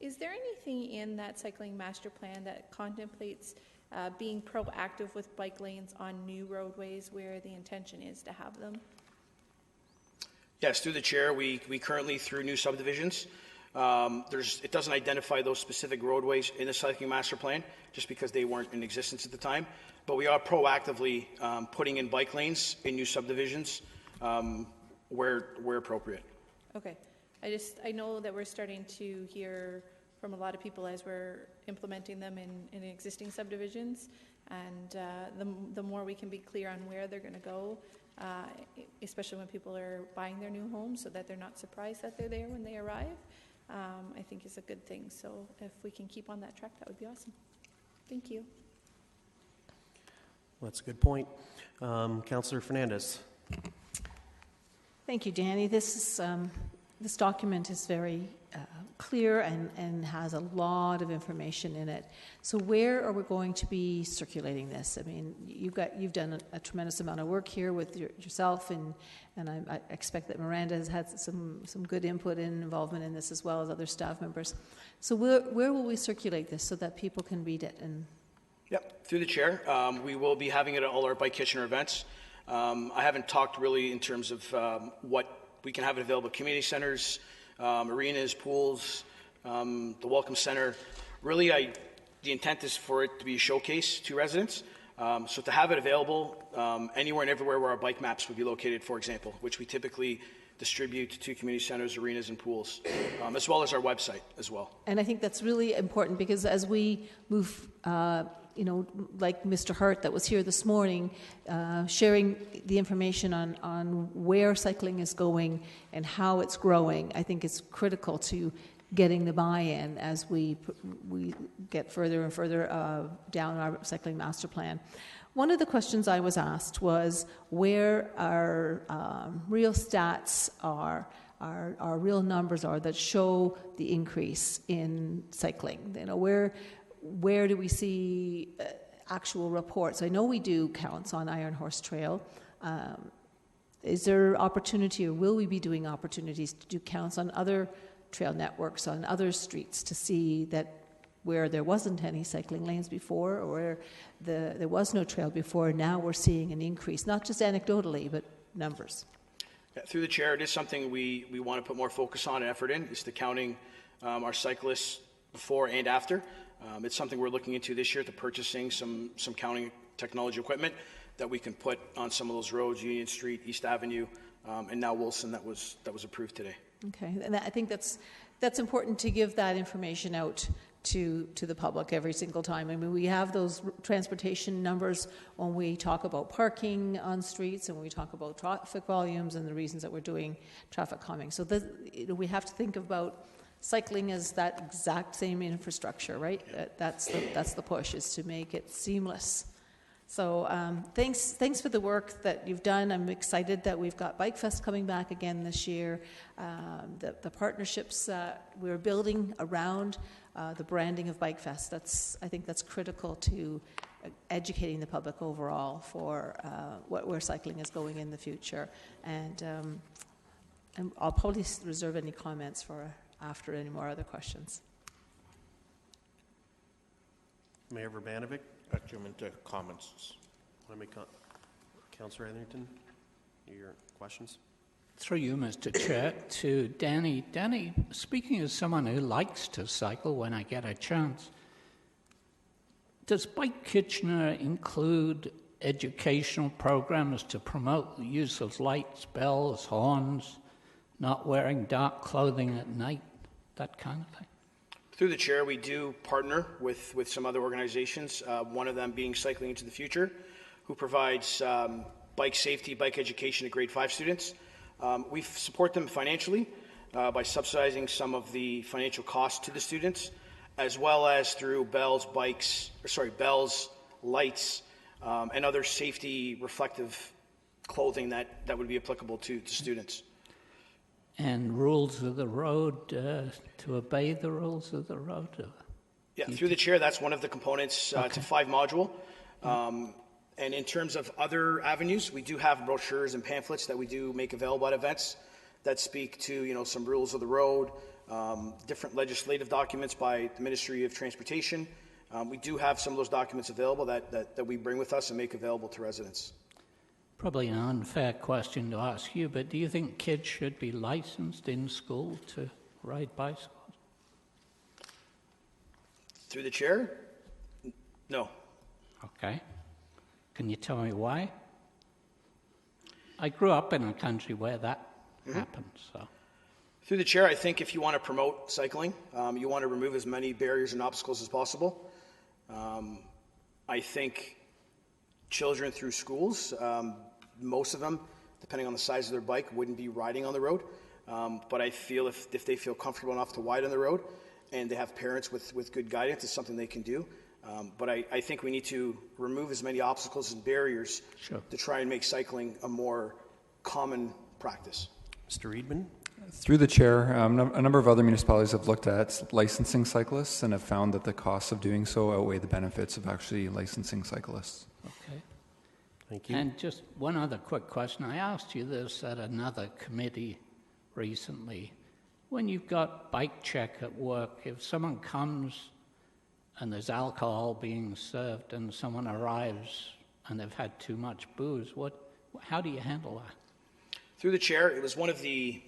Is there anything in that cycling master plan that contemplates being proactive with bike lanes on new roadways where the intention is to have them? Yes, through the chair, we currently, through new subdivisions, It doesn't identify those specific roadways in the cycling master plan, just because they weren't in existence at the time. But we are proactively putting in bike lanes in new subdivisions where appropriate. Okay. I know that we're starting to hear from a lot of people as we're implementing them in existing subdivisions, and the more we can be clear on where they're going to go, especially when people are buying their new homes, so that they're not surprised that they're there when they arrive, I think is a good thing. So if we can keep on that track, that would be awesome. Thank you. That's a good point. Councillor Fernandez. Thank you, Danny. This document is very clear and has a lot of information in it. So where are we going to be circulating this? I mean, you've done a tremendous amount of work here with yourself, and I expect that Miranda has had some good input and involvement in this, as well as other staff members. So where will we circulate this so that people can read it? And Yep, through the chair. We will be having it at all our Bike Kitchener events. I haven't talked really in terms of what we can have it available at community centers, arenas, pools, the Welcome Center. Really, the intent is for it to be a showcase to residents. So to have it available anywhere and everywhere where our bike maps would be located, for example, which we typically distribute to community centers, arenas, and pools, as well as our website as well. And I think that's really important, because as we move, like Mr. Hart that was here this morning, sharing the information on where cycling is going and how it's growing, I think it's critical to getting the buy-in as we get further and further down our cycling master plan. One of the questions I was asked was where our real stats are, our real numbers are that show the increase in cycling. You know, where do we see actual reports? I know we do counts on Iron Horse Trail. Is there opportunity, or will we be doing opportunities to do counts on other trail networks, on other streets, to see that where there wasn't any cycling lanes before, or where there was no trail before, now we're seeing an increase, not just anecdotally, but numbers? Yeah, through the chair, it is something we want to put more focus on and effort in, is to counting our cyclists before and after. It's something we're looking into this year, to purchasing some counting technology equipment that we can put on some of those roads, Union Street, East Avenue, and now Wilson, that was approved today. Okay, and I think that's important to give that information out to the public every single time. I mean, we have those transportation numbers when we talk about parking on streets, and when we talk about traffic volumes and the reasons that we're doing traffic calming. So we have to think about cycling as that exact same infrastructure, right? That's the push, is to make it seamless. So thanks for the work that you've done. I'm excited that we've got Bike Fest coming back again this year. The partnerships we're building around the branding of Bike Fest, I think that's critical to educating the public overall for where cycling is going in the future. And I'll probably reserve any comments for after any more other questions. Mayor Verbanovic? Comments. Want to make Councillor Etherington, your questions? Through you, Mr. Chair, to Danny. Danny, speaking as someone who likes to cycle when I get a chance, does Bike Kitchener include educational programs to promote the use of lights, bells, horns, not wearing dark clothing at night, that kind of thing? Through the chair, we do partner with some other organizations, one of them being Cycling Into the Future, who provides bike safety, bike education to grade 5 students. We support them financially by subsidizing some of the financial costs to the students, as well as through bells, lights, and other safety reflective clothing that would be applicable to students. And rules of the road, to obey the rules of the road? Yeah, through the chair, that's one of the components. It's a 5-module. And in terms of other avenues, we do have brochures and pamphlets that we do make available at events that speak to, some rules of the road, different legislative documents by the Ministry of Transportation. We do have some of those documents available that we bring with us and make available to residents. Probably an unfair question to ask you, but do you think kids should be licensed in school to ride bicycles? Through the chair? No. Okay. Can you tell me why? I grew up in a country where that happened, so. Through the chair, I think if you want to promote cycling, you want to remove as many barriers and obstacles as possible. I think children through schools, most of them, depending on the size of their bike, wouldn't be riding on the road. But I feel if they feel comfortable enough to ride on the road and they have parents with good guidance, it's something they can do. But I think we need to remove as many obstacles and barriers to try and make cycling a more common practice. Mr. Reedman? Through the chair, a number of other municipalities have looked at licensing cyclists and have found that the costs of doing so outweigh the benefits of actually licensing cyclists. Okay. Thank you. And just one other quick question. I asked you this at another committee recently. When you've got bike check at work, if someone comes and there's alcohol being served and someone arrives and they've had too much booze, how do you handle that? Through the chair, it was one of the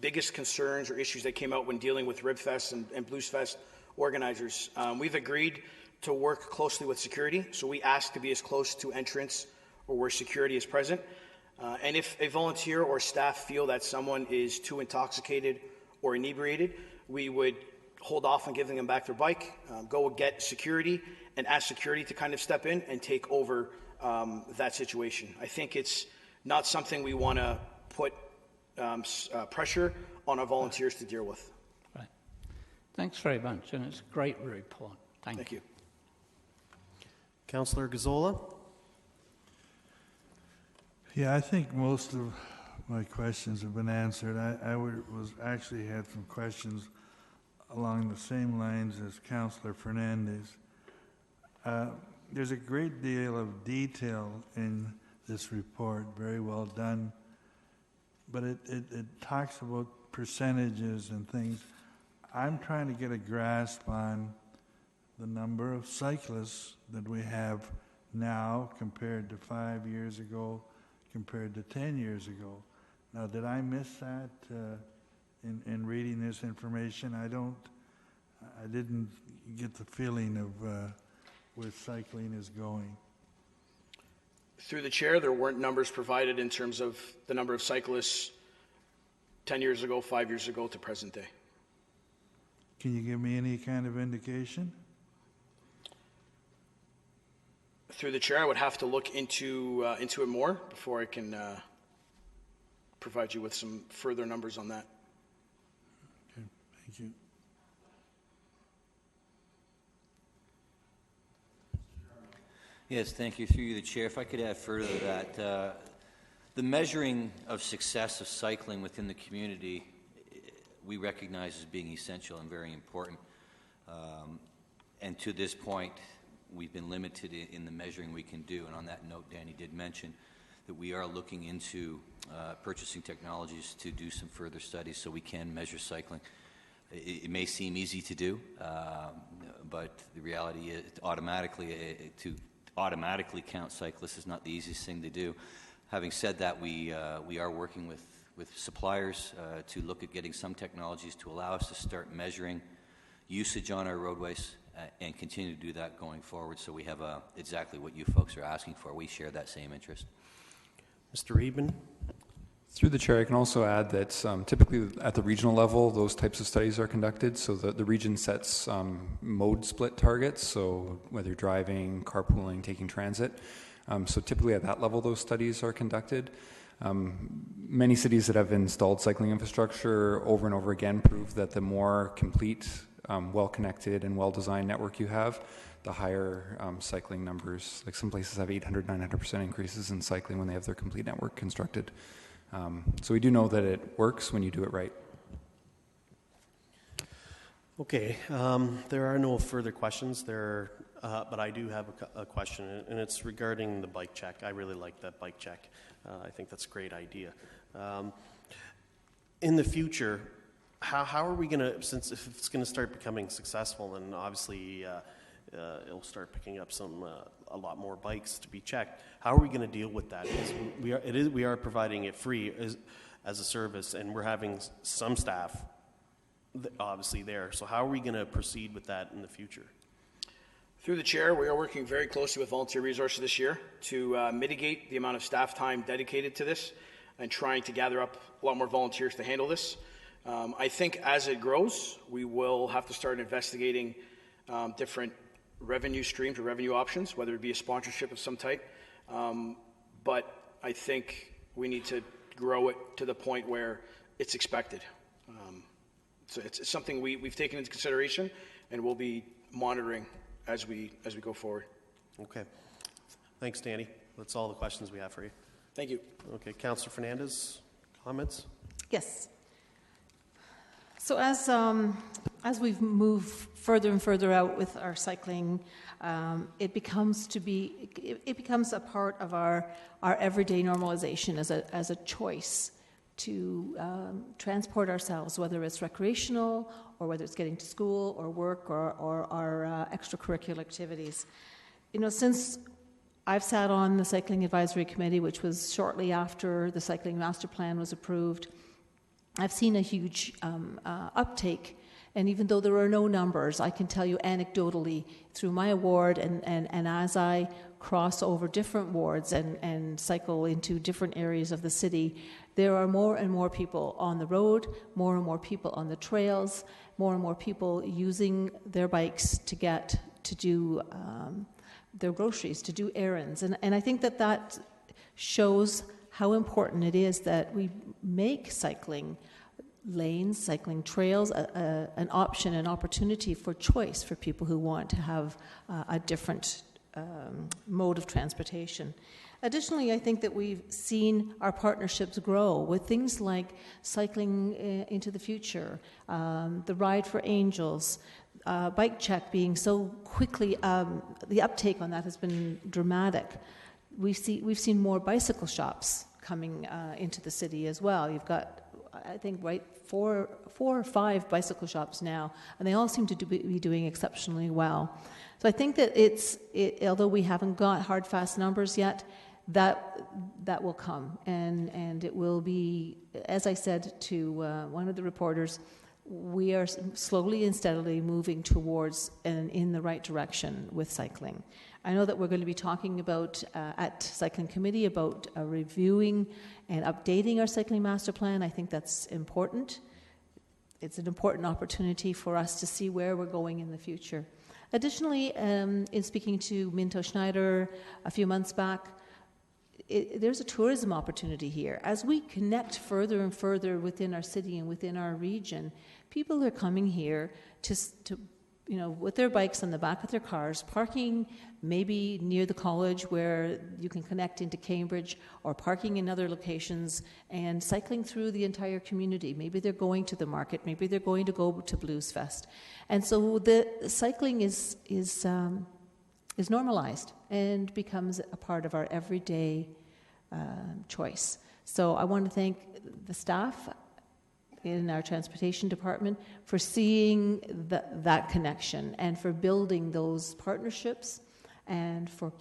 biggest concerns or issues that came out when dealing with Ribfest and Bluesfest organizers. We've agreed to work closely with security, so we ask to be as close to entrance or where security is present. And if a volunteer or staff feel that someone is too intoxicated or inebriated, we would hold off on giving them back their bike, go get security, and ask security to kind of step in and take over that situation. I think it's not something we want to put pressure on our volunteers to deal with. Right. Thanks very much, and it's a great report. Thank you. Councillor Gazzola? Yeah, I think most of my questions have been answered. I was actually had some questions along the same lines as Councillor Fernandez. There's a great deal of detail in this report, very well done, but it talks about percentages and things. I'm trying to get a grasp on the number of cyclists that we have now compared to 5 years ago, compared to 10 years ago. Now, did I miss that in reading this information? I didn't get the feeling of where cycling is going. Through the chair, there weren't numbers provided in terms of the number of cyclists 10 years ago, 5 years ago to present day. Can you give me any kind of indication? Through the chair, I would have to look into it more before I can provide you with some further numbers on that. Okay, thank you. Yes, thank you. Through you, the chair. If I could add further to that, the measuring of success of cycling within the community, we recognize as being essential and very important. And to this point, we've been limited in the measuring we can do. And on that note, Danny did mention that we are looking into purchasing technologies to do some further studies so we can measure cycling. It may seem easy to do, but the reality is to automatically count cyclists is not the easiest thing to do. Having said that, we are working with suppliers to look at getting some technologies to allow us to start measuring usage on our roadways and continue to do that going forward. So we have exactly what you folks are asking for. We share that same interest. Mr. Reedman? Through the chair, I can also add that typically at the regional level, those types of studies are conducted. So the region sets mode split targets, so whether you're driving, carpooling, taking transit. So typically at that level, those studies are conducted. Many cities that have installed cycling infrastructure over and over again prove that the more complete, well-connected and well-designed network you have, the higher cycling numbers. Like some places have 800, 900% increases in cycling when they have their complete network constructed. So we do know that it works when you do it right. Okay, there are no further questions there, but I do have a question, and it's regarding the bike check. I really like that bike check. I think that's a great idea. In the future, how are we going to, since if it's going to start becoming successful, and obviously it'll start picking up a lot more bikes to be checked, how are we going to deal with that? Because we are providing it free as a service, and we're having some staff obviously there. So how are we going to proceed with that in the future? Through the chair, we are working very closely with Volunteer Resources this year to mitigate the amount of staff time dedicated to this and trying to gather up a lot more volunteers to handle this. I think as it grows, we will have to start investigating different revenue streams or revenue options, whether it be a sponsorship of some type. But I think we need to grow it to the point where it's expected. So it's something we've taken into consideration and we'll be monitoring as we go forward. Okay. Thanks, Danny. That's all the questions we have for you. Thank you. Okay, Councillor Fernandez, comments? Yes. So as we've moved further and further out with our cycling, it becomes a part of our everyday normalization as a choice to transport ourselves, whether it's recreational or whether it's getting to school or work or our extracurricular activities. You know, since I've sat on the Cycling Advisory Committee, which was shortly after the Cycling Master Plan was approved, I've seen a huge uptake. And even though there are no numbers, I can tell you anecdotally through my ward and as I cross over different wards and cycle into different areas of the city, there are more and more people on the road, more and more people on the trails, more and more people using their bikes to do their groceries, to do errands. And I think that shows how important it is that we make cycling lanes, cycling trails, an option, an opportunity for choice for people who want to have a different mode of transportation. Additionally, I think that we've seen our partnerships grow with things like Cycling into the Future, the Ride for Angels, Bike Check being so quickly, the uptake on that has been dramatic. We've seen more bicycle shops coming into the city as well. You've got, I think, four or five bicycle shops now, and they all seem to be doing exceptionally well. So I think that although we haven't got hard, fast numbers yet, that will come, and it will be, as I said to one of the reporters, we are slowly and steadily moving towards and in the right direction with cycling. I know that we're going to be talking about at Cycling Committee about reviewing and updating our Cycling Master Plan. I think that's important. It's an important opportunity for us to see where we're going in the future. Additionally, in speaking to Minto Schneider a few months back, there's a tourism opportunity here. As we connect further and further within our city and within our region, people are coming here to with their bikes on the back of their cars, parking maybe near the college where you can connect into Cambridge, or parking in other locations and cycling through the entire community. Maybe they're going to the market, maybe they're going to go to Blues Fest. And so the cycling is normalized and becomes a part of our everyday choice. So I want to thank the staff in our transportation department for seeing that connection and for building those partnerships and for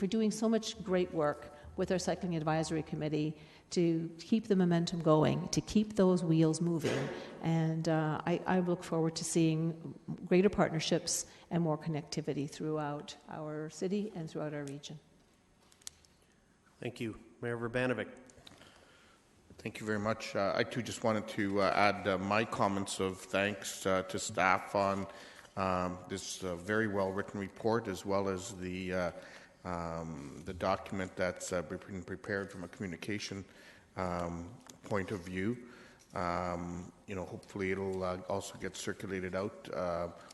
doing so much great work with our Cycling Advisory Committee to keep the momentum going, to keep those wheels moving. And I look forward to seeing greater partnerships and more connectivity throughout our city and throughout our region. Thank you. Mayor Verbanovic. Thank you very much. I too just wanted to add my comments of thanks to staff on this very well-written report, as well as the document that's been prepared from a communication point of view. Hopefully it'll also get circulated out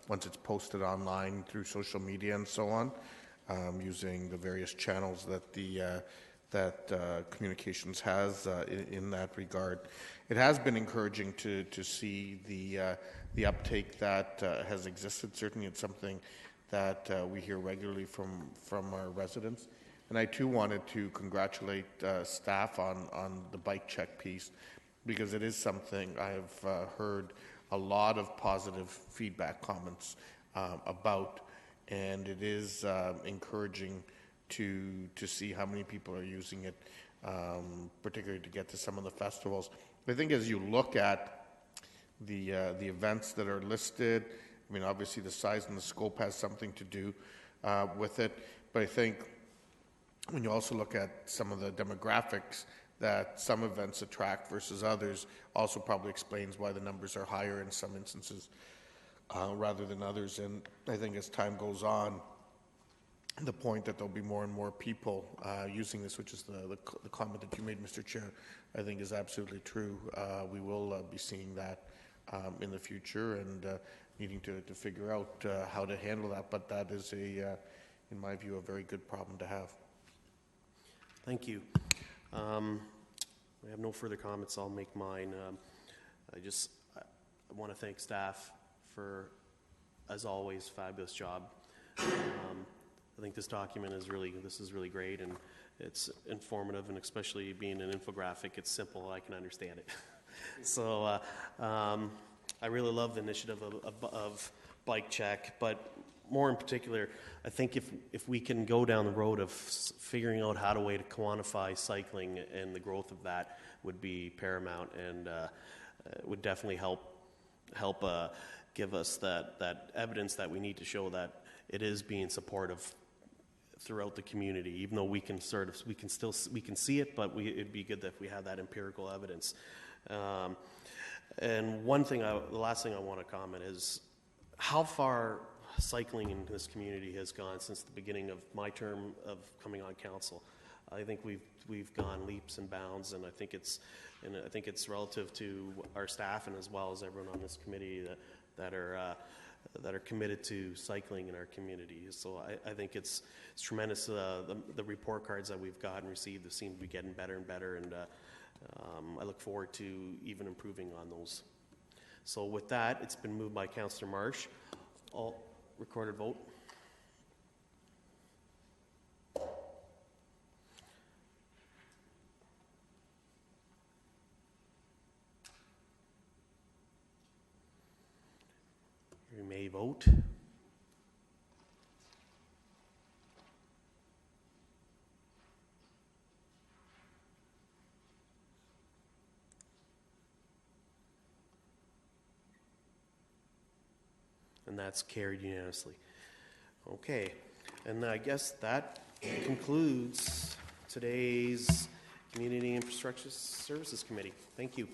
once it's posted online through social media and so on, using the various channels that communications has in that regard. It has been encouraging to see the uptake that has existed. Certainly it's something that we hear regularly from our residents. And I too wanted to congratulate staff on the bike check piece, because it is something I've heard a lot of positive feedback comments about, and it is encouraging to see how many people are using it, particularly to get to some of the festivals. I think as you look at the events that are listed. I mean, obviously the size and the scope has something to do with it, but I think when you also look at some of the demographics that some events attract versus others, also probably explains why the numbers are higher in some instances rather than others. And I think as time goes on, the point that there'll be more and more people using this, which is the comment that you made, Mr. Chair, I think is absolutely true. We will be seeing that in the future and needing to figure out how to handle that. But that is, in my view, a very good problem to have. Thank you. We have no further comments. I'll make mine. I want to thank staff for, as always, fabulous job. I think this document is really great, and it's informative, and especially being an infographic, it's simple. I can understand it. So I really love the initiative of Bike Check, but more in particular, I think if we can go down the road of figuring out how to way to quantify cycling and the growth of that would be paramount, and it would definitely help give us that evidence that we need to show that it is being supportive throughout the community, even though we can see it, but it'd be good if we have that empirical evidence. And the last thing I want to comment is how far cycling in this community has gone since the beginning of my term of coming on council. I think we've gone leaps and bounds, and I think it's relative to our staff and as well as everyone on this committee that are committed to cycling in our community. So I think it's tremendous. The report cards that we've gotten received seem to be getting better and better, and I look forward to even improving on those. So with that, it's been moved by Councillor Marsh. All recorded vote. You may vote. And that's carried unanimously. Okay, and I guess that concludes today's Community Infrastructure Services Committee. Thank you.